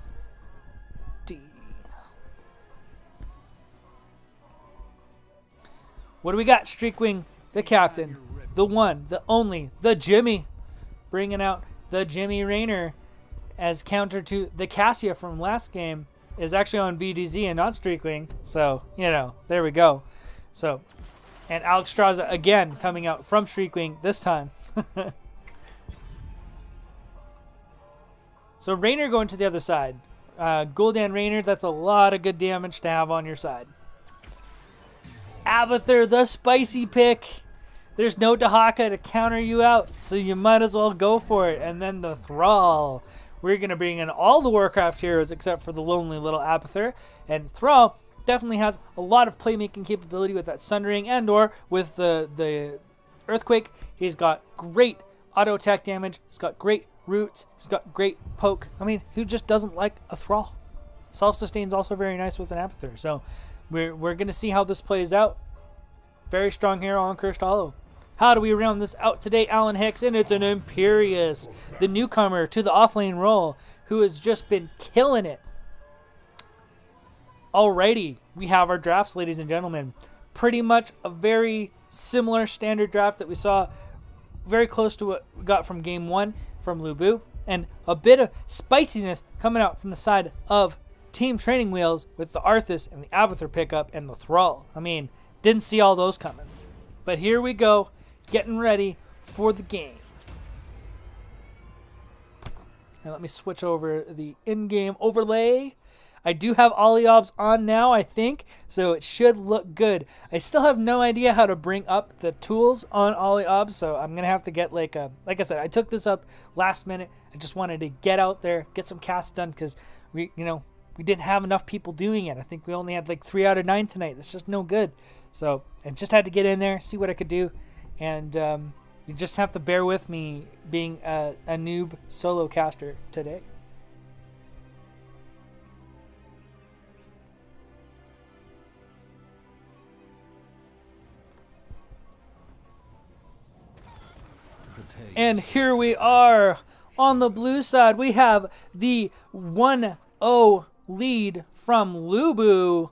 What do we got? Streakwing, the captain, the one, the only, the Jimmy. Bringing out the Jimmy Raynor as counter to the Cassia from last game. Is actually on VDZ and not Streakwing. So, there we go. So, and Alex Straza again coming out from Streakwing this time. So Raynor going to the other side. Gul'dan Raynor, that's a lot of good damage to have on your side. Abathur, the spicy pick. There's no Dahaka to counter you out, so you might as well go for it. And then the Thrall. We're going to bring in all the Warcraft heroes except for the lonely little Abathur. And Thrall definitely has a lot of playmaking capability with that Sundering and or with the Earthquake. He's got great auto attack damage. He's got great roots. He's got great poke. I mean, who just doesn't like a Thrall? Self-sustain is also very nice with an Abathur. So we're going to see how this plays out. Very strong hero on Cursed Hollow. How do we round this out today, Alan Hicks? And it's an Imperious, the newcomer to the offlane role, who has just been killing it. Alrighty, we have our drafts, ladies and gentlemen. Pretty much a very similar standard draft that we saw, very close to what we got from game 1 from LuBu, and a bit of spiciness coming out from the side of Team Training Wheels with the Arthas and the Abathur pickup and the Thrall. I mean, didn't see all those coming. But here we go, getting ready for the game. And let me switch over the in-game overlay. I do have Ollieobs on now, I think, so it should look good. I still have no idea how to bring up the tools on Ollieobs, so I'm going to have to get like I said, I took this up last minute. I just wanted to get out there, get some casts done, because we didn't have enough people doing it. I think we only had like 3 out of 9 tonight. That's just no good. So I just had to get in there, see what I could do, and you just have to bear with me being a noob solo caster today. And here we are on the blue side. We have the 1-0 lead from LuBu.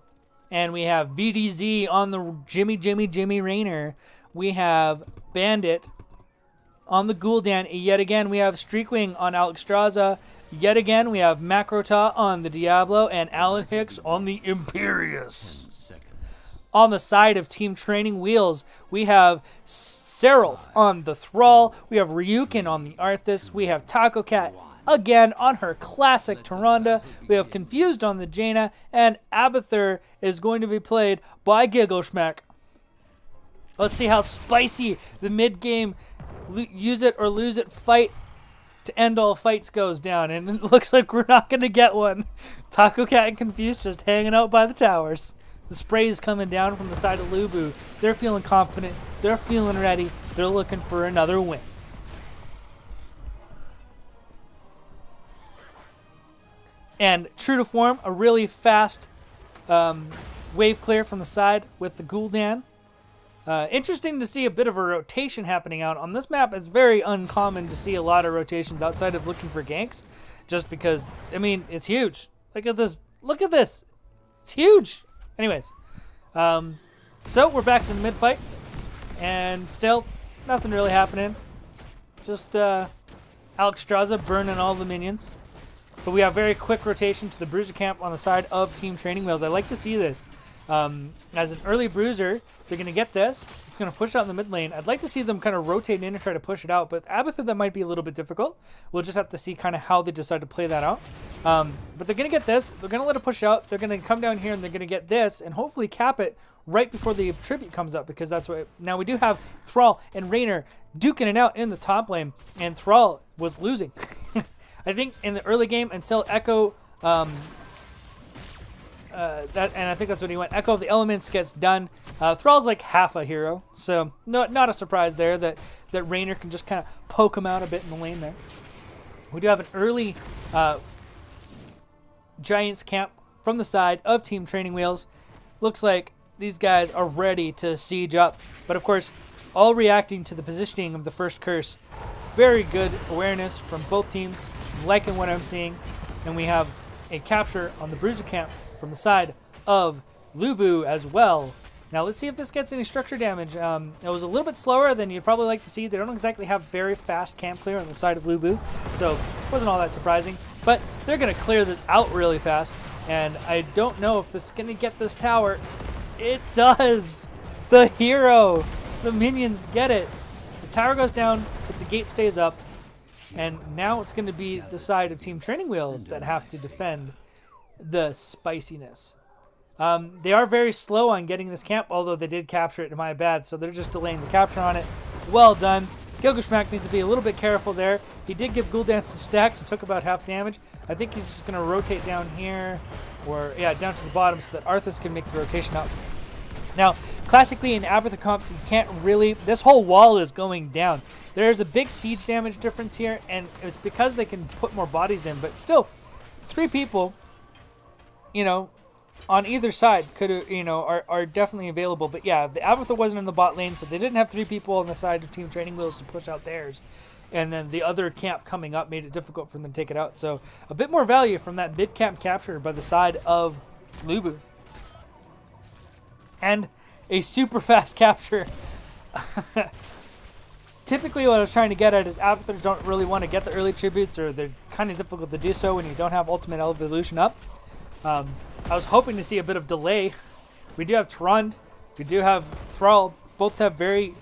And we have VDZ on the Jimmy Rainer. We have Bandit on the Gul'dan. Yet again, we have Streakwing on Alexstrasza. Yet again, we have Macrota on the Diablo. And Alan Hicks on the Imperius. On the side of Team Training Wheels, we have Seraph on the Thrall. We have Ryukin on the Arthas. We have Taco Cat again on her classic Tyrande. We have Confused on the Jaina. And Abathur is going to be played by Gigglesmack. Let's see how spicy the mid-game use it or lose it fight to end all fights goes down. And it looks like we're not going to get one. Taco Cat and Confused just hanging out by the towers. The spray is coming down from the side of LuBu. They're feeling confident. They're feeling ready. They're looking for another win. And true to form, a really fast wave clear from the side with the Gul'dan. Interesting to see a bit of a rotation happening out. On this map, it's very uncommon to see a lot of rotations outside of looking for ganks. Just because, I mean, it's huge. Look at this. Look at this. It's huge. Anyways, so we're back to the mid-fight, and still nothing really happening. Just Alexstrasza burning all the minions. But we have very quick rotation to the Bruiser camp on the side of Team Training Wheels. I like to see this. As an early Bruiser, they're going to get this. It's going to push out in the mid lane. I'd like to see them kind of rotate in and try to push it out. But Abathur, that might be a little bit difficult. We'll just have to see kind of how they decide to play that out. But they're going to get this. They're going to let it push out. They're going to come down here and they're going to get this and hopefully cap it right before the tribute comes up, because that's what. Now we do have Thrall and Raynor duking it out in the top lane, and Thrall was losing. I think in the early game until Echo. And I think that's when he went. Echo of the Elements gets done. Thrall's like half a hero, so not a surprise there that Raynor can just kind of poke him out a bit in the lane there. We do have an early Giants camp from the side of Team Training Wheels. Looks like these guys are ready to siege up, but of course, all reacting to the positioning of the first curse. Very good awareness from both teams. Liking what I'm seeing, and we have a capture on the Bruiser camp from the side of LuBu as well. Now let's see if this gets any structure damage. It was a little bit slower than you'd probably like to see. They don't exactly have very fast camp clear on the side of LuBu, so it wasn't all that surprising. But they're going to clear this out really fast, and I don't know if this is going to get this tower. It does! The hero! The minions get it. The tower goes down, but the gate stays up, and now it's going to be the side of Team Training Wheels that have to defend the spiciness. They are very slow on getting this camp, although they did capture it, to my bad, so they're just delaying the capture on it. Well done. Gilgashmak needs to be a little bit careful there. He did give Gul'dan some stacks. It took about half damage. I think he's just going to rotate down here, or yeah, down to the bottom so that Arthas can make the rotation up. Now, classically in Abathur comps, you can't really, this whole wall is going down. There's a big siege damage difference here, and it's because they can put more bodies in, but still, 3 people, you know, on either side could, you know, are definitely available. But yeah, the Abathur wasn't in the bot lane, so they didn't have 3 people on the side of Team Training Wheels to push out theirs. And then the other camp coming up made it difficult for them to take it out. So a bit more value from that mid camp capture by the side of LuBu. And a super fast capture. Typically what I was trying to get at is Abathur don't really want to get the early tributes, or they're kind of difficult to do so when you don't have Ultimate Evolution up. I was hoping to see a bit of delay. We do have Tyrande, we do have Thrall, both have very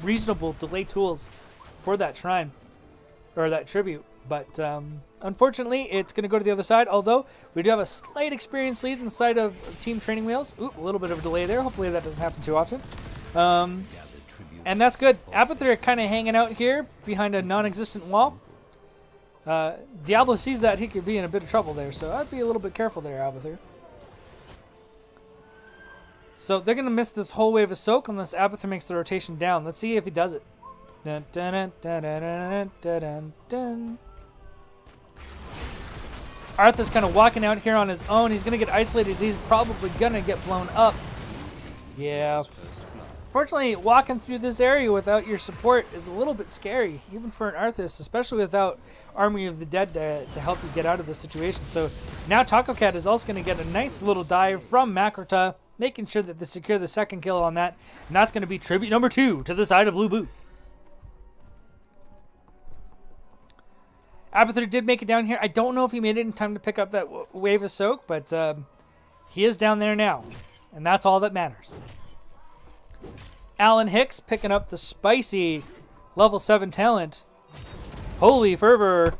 reasonable delay tools for that shrine, or that tribute, but unfortunately, it's going to go to the other side, although we do have a slight experience lead on the side of Team Training Wheels. Ooh, a little bit of a delay there. Hopefully that doesn't happen too often. And that's good. Apather kind of hanging out here behind a non-existent wall. Diablo sees that he could be in a bit of trouble there, so I'd be a little bit careful there, Apather. So they're going to miss this whole wave of soak unless Apather makes the rotation down. Let's see if he does it. Dun, dun, dun, dun, dun, dun, dun, dun, dun. Arthur's kind of walking out here on his own. He's going to get isolated. He's probably going to get blown up. Yeah. Fortunately, walking through this area without your support is a little bit scary, even for an Arthas, especially without Army of the Dead to help you get out of the situation. So now Taco Cat is also going to get a nice little dive from Makrota, making sure that they secure the second kill on that. And that's going to be tribute number 2 to the side of LuBu. Apather did make it down here. I don't know if he made it in time to pick up that wave of soak, but he is down there now. And that's all that matters. Alan Hicks picking up the spicy level 7 talent. Holy Fervor.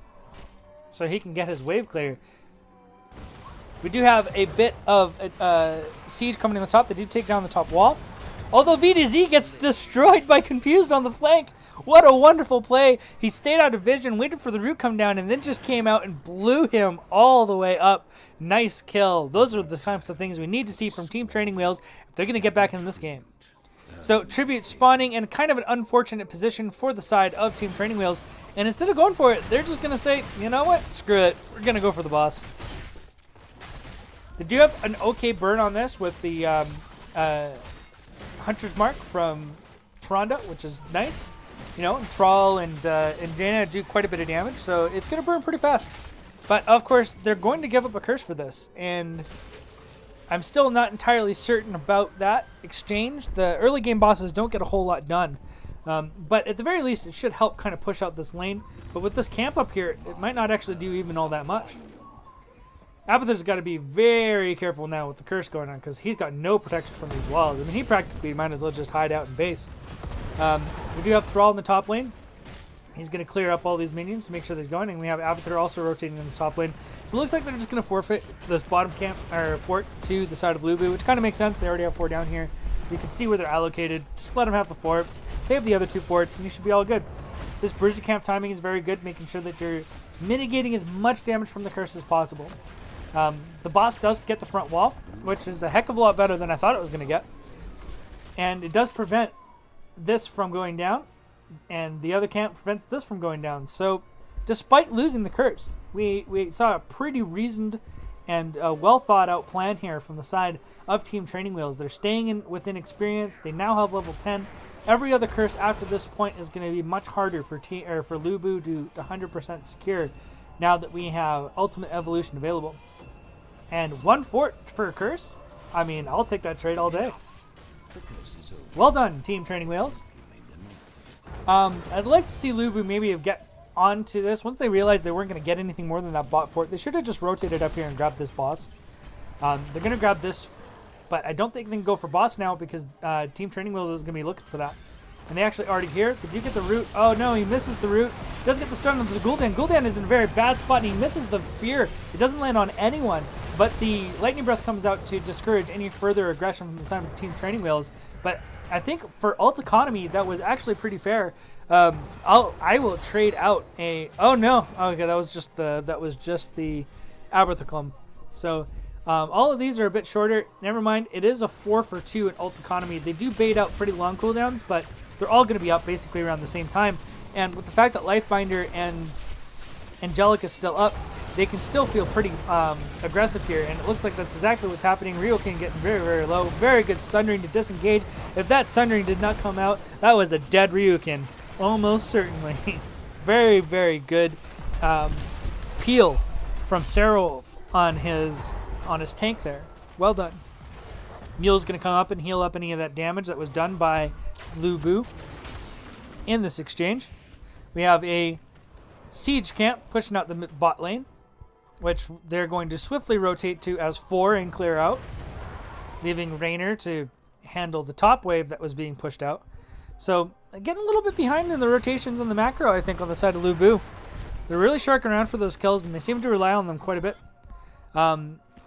So he can get his wave clear. We do have a bit of siege coming in the top. They do take down the top wall. Although VDZ gets destroyed by Confused on the flank. What a wonderful play. He stayed out of vision, waited for the root come down, and then just came out and blew him all the way up. Nice kill. Those are the types of things we need to see from Team Training Wheels if they're going to get back in this game. So Tribute spawning in kind of an unfortunate position for the side of Team Training Wheels. And instead of going for it, they're just going to say, you know what? Screw it. We're going to go for the boss. They do have an okay burn on this with the Hunter's Mark from Taronda, which is nice. You know, Thrall and Jaina do quite a bit of damage, so it's going to burn pretty fast. But, of course, they're going to give up a curse for this, and I'm still not entirely certain about that exchange. The early game bosses don't get a whole lot done, but at the very least, it should help kind of push out this lane. But with this camp up here, it might not actually do even all that much. Apather's got to be very careful now with the curse going on, because he's got no protection from these walls. I mean, he practically might as well just hide out in base. We do have Thrall in the top lane. He's going to clear up all these minions to make sure they're going, and we have Apather also rotating in the top lane. So it looks like they're just going to forfeit this bottom camp or fort to the side of LuBu, which kind of makes sense. They already have 4 down here. You can see where they're allocated. Just let them have the fort, save the other 2 forts, and you should be all good. This bridge camp timing is very good, making sure that you're mitigating as much damage from the curse as possible. The boss does get the front wall, which is a heck of a lot better than I thought it was going to get. And it does prevent this from going down, and the other camp prevents this from going down. So despite losing the curse, we saw a pretty reasoned and well thought out plan here from the side of Team Training Wheels. They're staying within experience. They now have level 10. Every other curse after this point is going to be much harder for LuBu to 100% secure now that we have Ultimate Evolution available. And 1 fort for a curse? I mean, I'll take that trade all day. Well done, Team Training Wheels. I'd like to see LuBu maybe get onto this. Once they realized they weren't going to get anything more than that bot fort, they should have just rotated up here and grabbed this boss. They're going to grab this, but I don't think they can go for boss now because Team Training Wheels is going to be looking for that. And they actually already here. Did you get the root? Oh no, he misses the root. Does get the stun of the Gul'dan. Gul'dan is in a very bad spot, and he misses the fear. It doesn't land on anyone, but the Lightning Breath comes out to discourage any further aggression from the side of Team Training Wheels. But I think for ult economy, that was actually pretty fair. I will trade out a. Oh no! Okay, that was just the Aberthaclum. So all of these are a bit shorter. Never mind. It is a 4 for 2 in ult economy. They do bait out pretty long cooldowns, but they're all going to be up basically around the same time. And with the fact that Lifebinder and Angelic is still up, they can still feel pretty aggressive here, and it looks like that's exactly what's happening. Ryokan getting very, very low. Very good Sundering to disengage. If that Sundering did not come out, that was a dead Ryokan. Almost certainly. Very, very good peel from Serowolf on his tank there. Well done. Mule's going to come up and heal up any of that damage that was done by LuBu in this exchange. We have a siege camp pushing out the bot lane, which they're going to swiftly rotate to as 4 and clear out, leaving Raynor to handle the top wave that was being pushed out. So getting a little bit behind in the rotations on the macro, I think, on the side of LuBu. They're really sharking around for those kills, and they seem to rely on them quite a bit.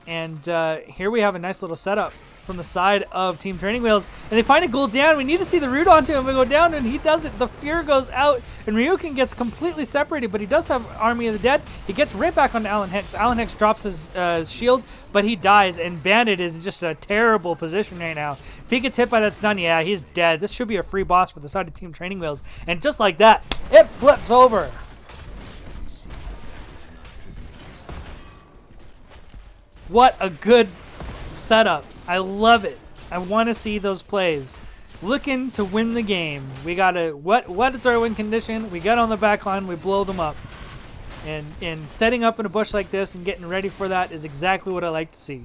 Here we have a nice little setup from the side of Team Training Wheels, and they find a gold down. We need to see the root onto him and go down, and he does it. The fear goes out, and Ryukin gets completely separated, but he does have Army of the Dead. He gets right back onto Alan Hicks. Alan Hicks drops his shield, but he dies, and Bandit is in just a terrible position right now. If he gets hit by that stun, yeah, he's dead. This should be a free boss for the side of Team Training Wheels, and just like that, it flips over. What a good setup. I love it. I want to see those plays. Looking to win the game. We got to, what is our win condition? We got on the back line, we blow them up. And setting up in a bush like this and getting ready for that is exactly what I like to see.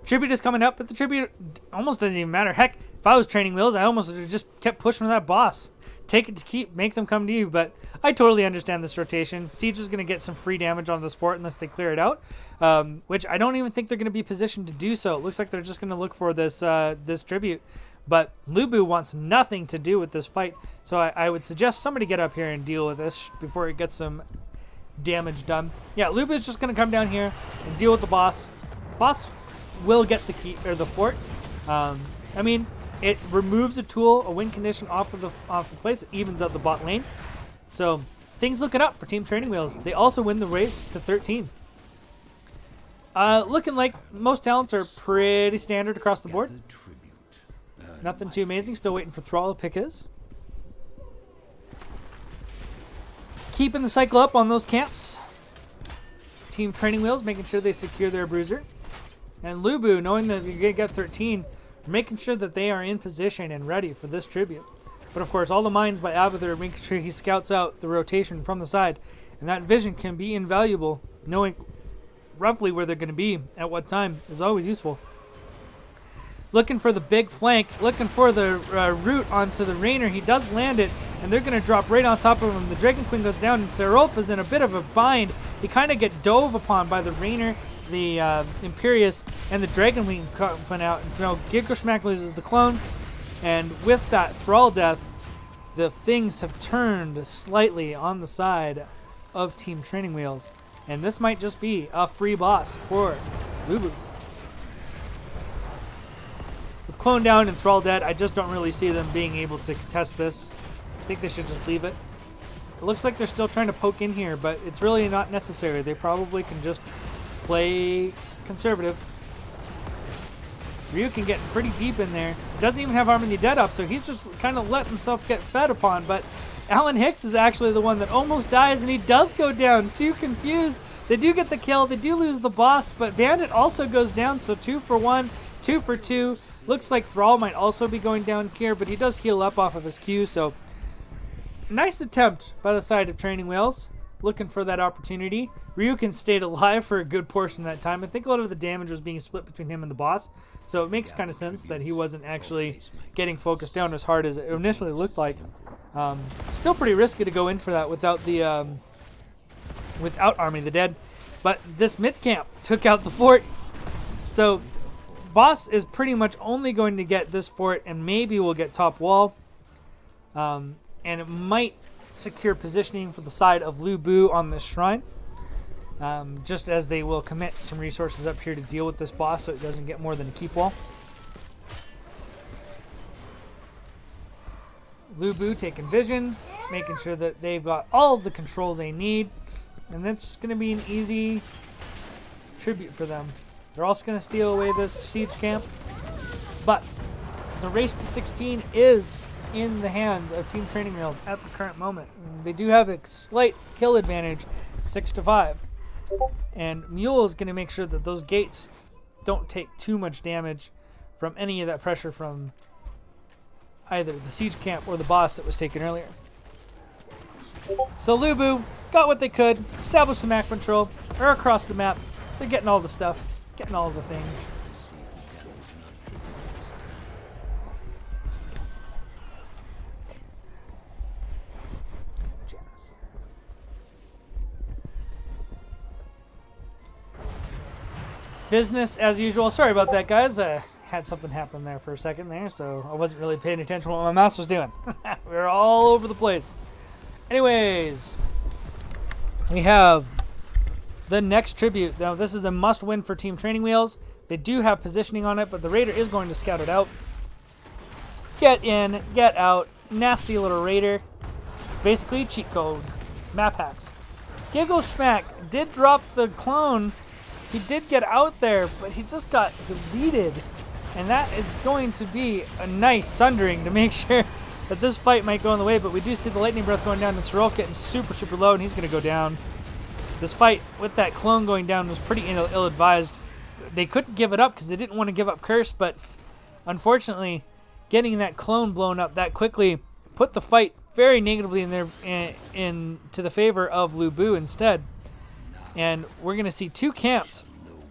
Tribute is coming up, but the tribute almost doesn't even matter. Heck, if I was Training Wheels, I almost just kept pushing that boss. Take it to keep, make them come to you, but I totally understand this rotation. Siege is going to get some free damage on this fort unless they clear it out, which I don't even think they're going to be positioned to do so. It looks like they're just going to look for this this tribute, but LuBu wants nothing to do with this fight, so I would suggest somebody get up here and deal with this before it gets some damage done. Yeah, LuBu is just going to come down here and deal with the boss. Boss will get the key or the fort. I mean, it removes a tool, a win condition off the place. It evens out the bot lane. So things looking up for Team Training Wheels. They also win the race to 13. Looking like most talents are pretty standard across the board. Nothing too amazing. Still waiting for Thrall to pick his. Keeping the cycle up on those camps. Team Training Wheels making sure they secure their bruiser. And LuBu, knowing that you're going to get 13, making sure that they are in position and ready for this tribute. But of course, all the mines by Abathur, making sure he scouts out the rotation from the side. And that vision can be invaluable. Knowing roughly where they're going to be at what time is always useful. Looking for the big flank, looking for the root onto the Rainer. He does land it, and they're going to drop right on top of him. The Dragon Queen goes down, and Serolf is in a bit of a bind. He kind of get dove upon by the Rainer, the Imperius, and the Dragon Queen coming out. And so Gigerschmack loses the clone, and with that Thrall death, the things have turned slightly on the side of Team Training Wheels. And this might just be a free boss for LuBu. With Clone down and Thrall dead, I just don't really see them being able to contest this. I think they should just leave it. It looks like they're still trying to poke in here, but it's really not necessary. They probably can just play conservative. Ryu can get pretty deep in there. Doesn't even have Arm of the Dead up, so he's just kind of let himself get fed upon. But Alan Hicks is actually the one that almost dies, and he does go down. Too confused. They do get the kill. They do lose the boss, but Bandit also goes down, so 2 for 1, 2 for 2. Looks like Thrall might also be going down here, but he does heal up off of his Q, so nice attempt by the side of Training Wheels. Looking for that opportunity. Ryukin stayed alive for a good portion of that time. I think a lot of the damage was being split between him and the boss, so it makes kind of sense that he wasn't actually getting focused down as hard as it initially looked like. Still pretty risky to go in for that without the without Army of the Dead, but this mid camp took out the fort, so boss is pretty much only going to get this fort, and maybe we'll get top wall, and it might secure positioning for the side of LuBu on this shrine, just as they will commit some resources up here to deal with this boss so it doesn't get more than a keep wall. LuBu taking vision, making sure that they've got all of the control they need, and that's just going to be an easy tribute for them. They're also going to steal away this siege camp, but the race to 16 is in the hands of Team Training Wheels at the current moment. They do have a slight kill advantage, 6-5, and Mule is going to make sure that those gates don't take too much damage from any of that pressure from either the siege camp or the boss that was taken earlier. So LuBu got what they could, established some map control. They're across the map. They're getting all the stuff, getting all the things. Business as usual. Sorry about that, guys. Had something happen there for a second there, so I wasn't really paying attention to what my mouse was doing. We were all over the place. Anyways, We have the next tribute. Now, this is a must-win for Team Training Wheels. They do have positioning on it, but the Raider is going to scout it out. Get in, get out. Nasty little Raider. Basically, cheat code. Map hacks. Giggle Schmack did drop the clone. He did get out there, but he just got deleted. And that is going to be a nice sundering to make sure that this fight might go in the way. But we do see the Lightning Breath going down and Sorrel getting super, super low, and he's going to go down. This fight with that clone going down was pretty ill-advised. They couldn't give it up because they didn't want to give up Curse, but unfortunately, getting that clone blown up that quickly put the fight very negatively to the favor of LuBu instead. And we're going to see two camps,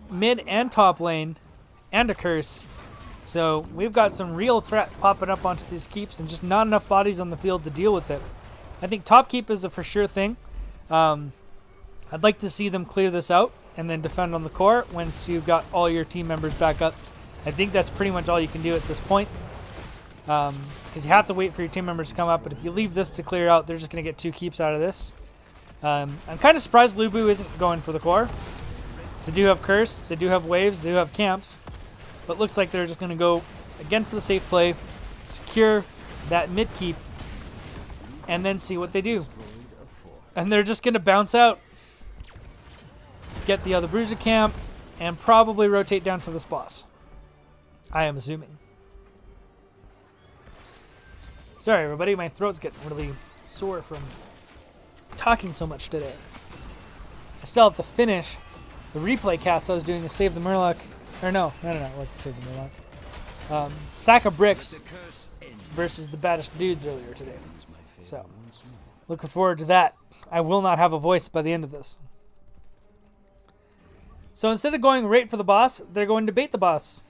mid and top lane, and a Curse. So we've got some real threat popping up onto these keeps and just not enough bodies on the field to deal with it. I think top keep is a for sure thing. I'd like to see them clear this out and then defend on the core once you've got all your team members back up. I think that's pretty much all you can do at this point. Because you have to wait for your team members to come up, but if you leave this to clear out, they're just going to get two keeps out of this. I'm kind of surprised LuBu isn't going for the core. They do have Curse, they do have waves, they do have camps, but looks like they're just going to go again for the safe play, secure that mid keep, and then see what they do. And they're just going to bounce out, get the other Bruiser camp, and probably rotate down to this boss. I am assuming. Sorry, everybody. My throat's getting really sore from talking so much today. I still have to finish the replay cast I was doing to Save the Murloc. Or no. It wasn't Save the Murloc. Sack of Bricks versus the baddest dudes earlier today. So, looking forward to that. I will not have a voice by the end of this. So instead of going right for the boss, they're going to bait the boss.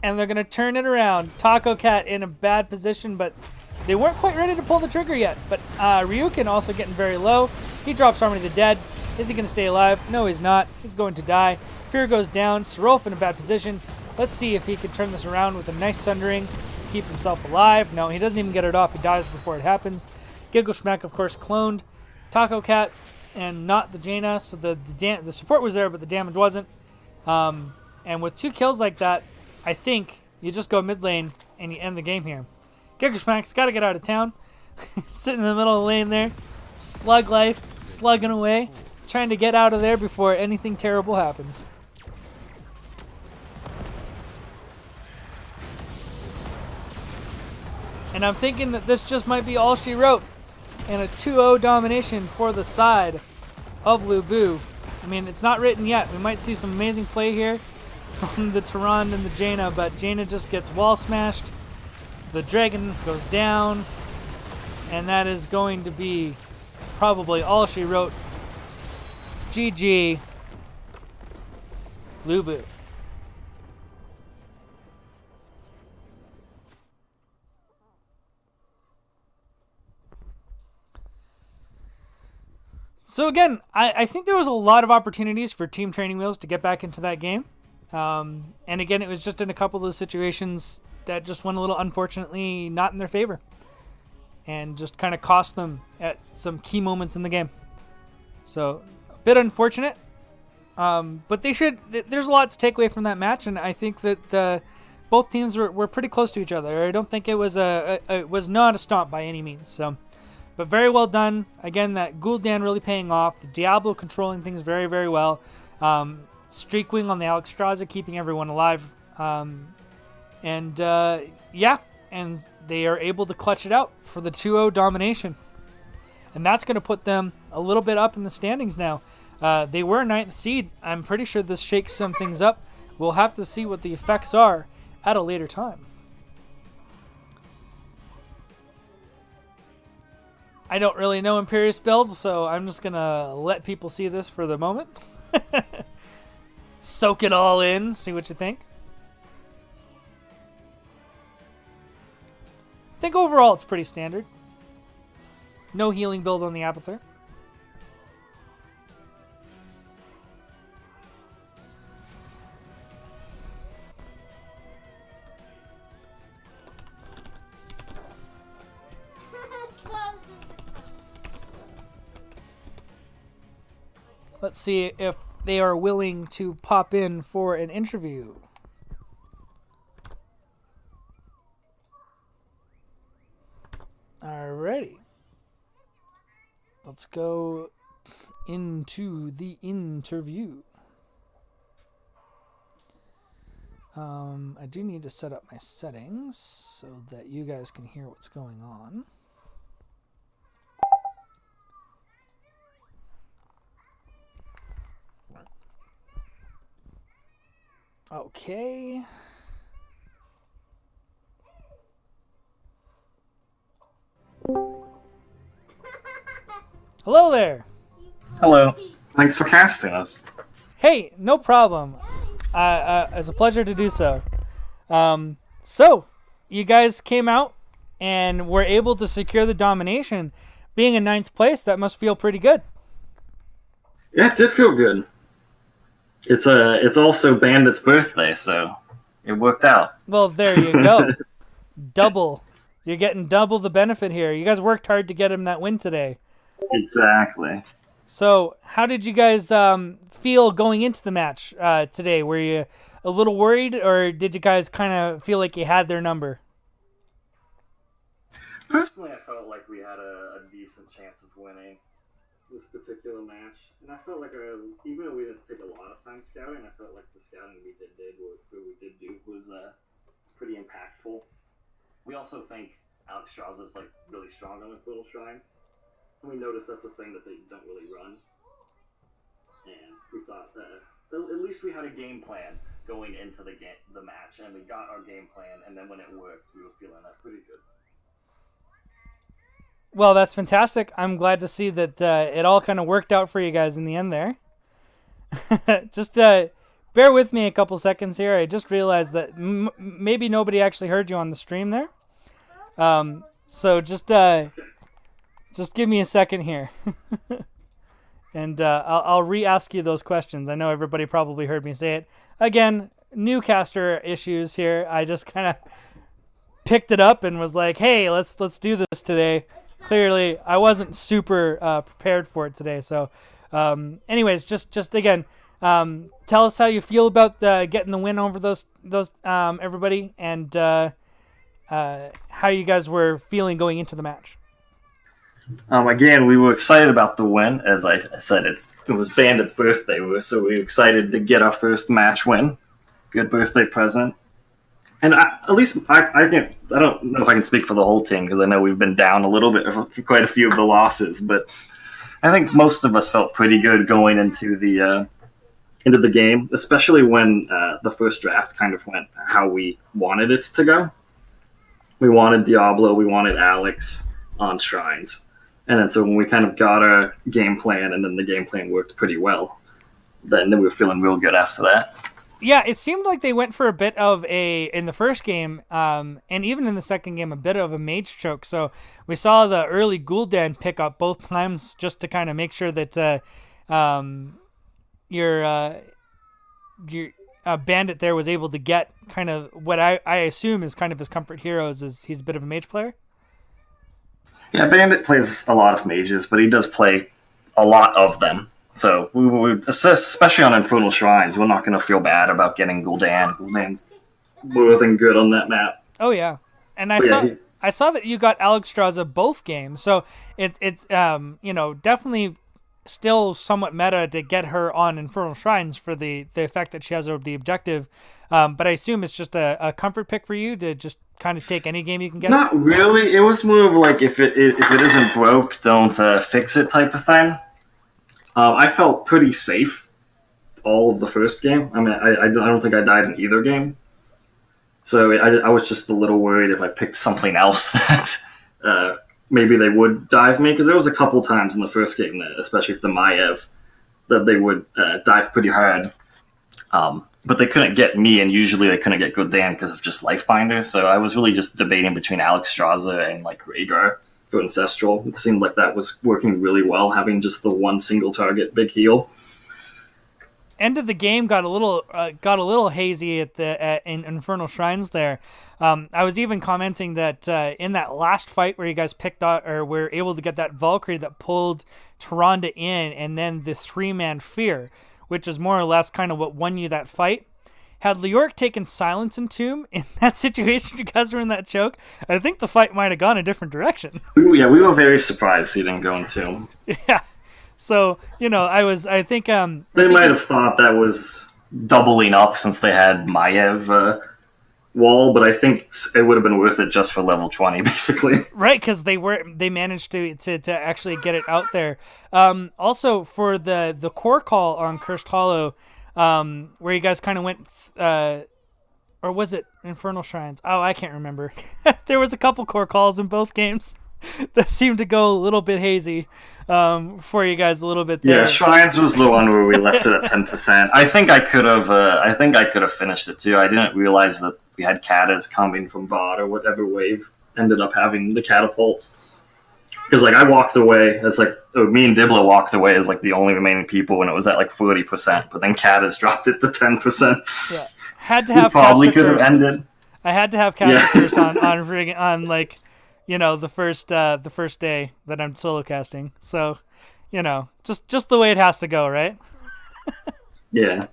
And they're going to turn it around. Taco Cat in a bad position, but they weren't quite ready to pull the trigger yet. But Ryukin also getting very low. He drops Harmony the Dead. Is he going to stay alive? No, he's not. He's going to die. Fear goes down. Sorolf in a bad position. Let's see if he can turn this around with a nice Sundering to keep himself alive. No, he doesn't even get it off. He dies before it happens. Giggle Schmack, of course, cloned Taco Cat and not the Jaina. So the support was there, but the damage wasn't. And with 2 kills like that, I think you just go mid lane and you end the game here. Gigerschmack's got to get out of town. Sitting in the middle of the lane there. Slug life, slugging away. Trying to get out of there before anything terrible happens. And I'm thinking that this just might be all she wrote. And a 2-0 domination for the side of LuBu. I mean, it's not written yet. We might see some amazing play here from the Tyrande and the Jaina, but Jaina just gets wall smashed. The dragon goes down, and that is going to be probably all she wrote. GG, LuBu. So again, I think there was a lot of opportunities for Team Training Wheels to get back into that game. And again, it was just in a couple of those situations that just went a little unfortunately not in their favor. And just kind of cost them at some key moments in the game. So, a bit unfortunate. But there's a lot to take away from that match. And I think that both teams were pretty close to each other. I don't think it was not a stomp by any means. So, but very well done. Again, that Gul'dan really paying off. The Diablo controlling things very, very well. Streakwing on the Alexstrasza keeping everyone alive. And they are able to clutch it out for the 2-0 domination. And that's going to put them a little bit up in the standings now. They were 9th seed. I'm pretty sure this shakes some things up. We'll have to see what the effects are at a later time. I don't really know Imperious builds, so I'm just going to let people see this for the moment. Soak it all in, see what you think. I think overall it's pretty standard. No healing build on the Abathur. Let's see if they are willing to pop in for an interview. Alrighty. Let's go into the interview. I do need to set up my settings so that you guys can hear what's going on. Okay. Hello there. Hello. Thanks for casting us. Hey, no problem. It's a pleasure to do so. So, you guys came out and were able to secure the domination. Being in 9th place, that must feel pretty good. Yeah, it did feel good. It's also Bandit's birthday, so it worked out. Well, there you go. Double. You're getting double the benefit here. You guys worked hard to get him that win today. Exactly. So, how did you guys feel going into the match today? Were you a little worried, or did you guys kind of feel like you had their number? Personally, I felt like we had a decent chance of winning this particular match. And I felt like, even though we didn't take a lot of time scouting, I felt like the scouting we did was pretty impactful. We also think Alex Straza is really strong on Infernal Shrines. We noticed that's a thing that they don't really run. And we thought that at least we had a game plan going into the match, and we got our game plan, and then when it worked, we were feeling that pretty good. Well, that's fantastic. I'm glad to see that it all kind of worked out for you guys in the end there. Just bear with me a couple seconds here. I just realized that maybe nobody actually heard you on the stream there. So just give me a second here. And I'll re-ask you those questions. I know everybody probably heard me say it. Again, new caster issues here. I just kind of picked it up and was like, hey, let's do this today. Clearly, I wasn't super prepared for it today. So, anyways, just again, tell us how you feel about getting the win over those everybody, and how you guys were feeling going into the match. Again, we were excited about the win. As I said, it was Bandit's birthday, so we were excited to get our first match win. Good birthday present. And I don't know if I can speak for the whole team, because I know we've been down a little bit for quite a few of the losses, but I think most of us felt pretty good going into the game, especially when the first draft kind of went how we wanted it to go. We wanted Diablo, we wanted Alex on Shrines. And then so when we kind of got our game plan, and then the game plan worked pretty well, then we were feeling real good after that. Yeah, it seemed like they went for a bit of in the first game, and even in the second game, a bit of a mage choke. So we saw the early Gul'dan pick up both times just to kind of make sure that your bandit there was able to get kind of what I assume is kind of his comfort heroes, is he's a bit of a mage player. Yeah, Bandit plays a lot of mages, but he does play a lot of them. So we especially on Infernal Shrines, we're not going to feel bad about getting Gul'dan. Gul'dan's more than good on that map. Oh yeah, and I saw that you got Alex Straza both games, so it's definitely still somewhat meta to get her on Infernal Shrines for the effect that she has over the objective. But I assume it's just a comfort pick for you to just kind of take any game you can get. Not really. It was more of like if it isn't broke, don't fix it type of thing. I felt pretty safe all of the first game. I mean, I don't think I died in either game. So I was just a little worried if I picked something else that maybe they would dive me, because there was a couple times in the first game, that, especially with the Maiev, that they would dive pretty hard. But they couldn't get me, and usually they couldn't get Gul'dan because of just Lifebinder. So I was really just debating between Alex Straza and Rhaegar for Ancestral. It seemed like that was working really well, having just the one single target big heal. end of the game got a little hazy in Infernal Shrines there. I was even commenting that in that last fight where you guys picked out or were able to get that Valkyrie that pulled Taronda in, and then the 3-man Fear, which is more or less kind of what won you that fight. Had Leoric taken Silence and Tomb in that situation, you guys were in that choke, I think the fight might have gone a different direction. Yeah, we were very surprised he didn't go in Tomb. Yeah. So, I think... They might have thought that was doubling up since they had Maiev wall, but I think it would have been worth it just for level 20, basically. Right, because they managed to actually get it out there. Also, for the core call on Cursed Hollow, where you guys kind of went, or was it Infernal Shrines? Oh, I can't remember. There was a couple core calls in both games that seemed to go a little bit hazy for you guys a little bit there. Yeah, Shrines was the one where we left it at 10%. I think I could have finished it too. I didn't realize that we had Katas coming from bot or whatever wave ended up having the catapults. Because I walked away as me and Dibla walked away as the only remaining people when it was at 40%, but then Katas dropped it to 10%. Yeah, had to have. Probably could have ended. I had to have Caster on the first day that I'm solo casting. So, just the way it has to go, right? Yeah.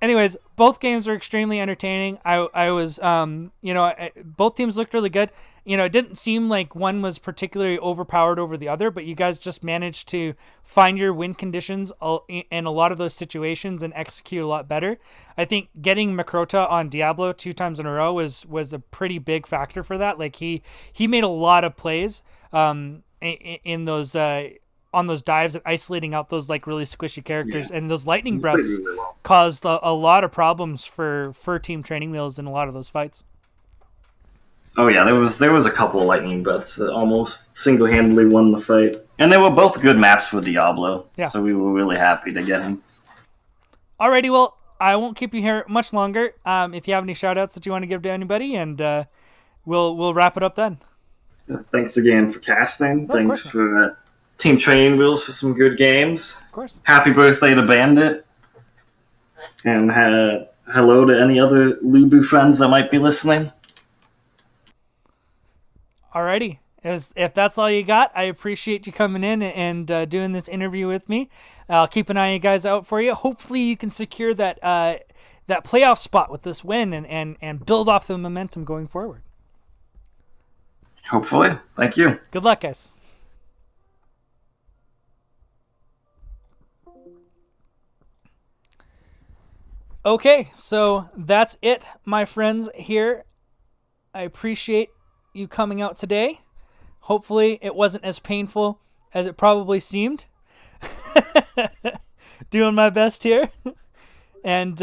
Anyways, both games were extremely entertaining. I was, both teams looked really good. It didn't seem like one was particularly overpowered over the other, but you guys just managed to find your win conditions in a lot of those situations and execute a lot better. I think getting Makrota on Diablo 2 times in a row was a pretty big factor for that. He made a lot of plays in those on those dives and isolating out those really squishy characters, and those lightning breaths caused a lot of problems for team training wheels in a lot of those fights. Oh yeah, there was a couple of lightning breaths that almost single-handedly won the fight, and they were both good maps for Diablo. Yeah. So we were really happy to get him. Alrighty, well, I won't keep you here much longer. If you have any shout-outs that you want to give to anybody, and we'll wrap it up then. Thanks again for casting. Thanks for Team Training Wheels for some good games. Of course. Happy birthday to Bandit. And hello to any other LuBu friends that might be listening. Alrighty. If that's all you got, I appreciate you coming in and doing this interview with me. I'll keep an eye on you guys out for you. Hopefully you can secure that playoff spot with this win and build off the momentum going forward. Hopefully. Thank you. Good luck, guys. Okay, so that's it, my friends here. I appreciate you coming out today. Hopefully it wasn't as painful as it probably seemed. Doing my best here. And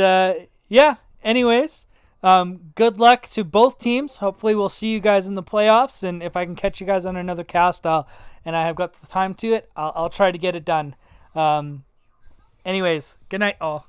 anyways, good luck to both teams. Hopefully we'll see you guys in the playoffs, and if I can catch you guys on another cast, and I have got the time to it, I'll try to get it done. Anyways, good night all.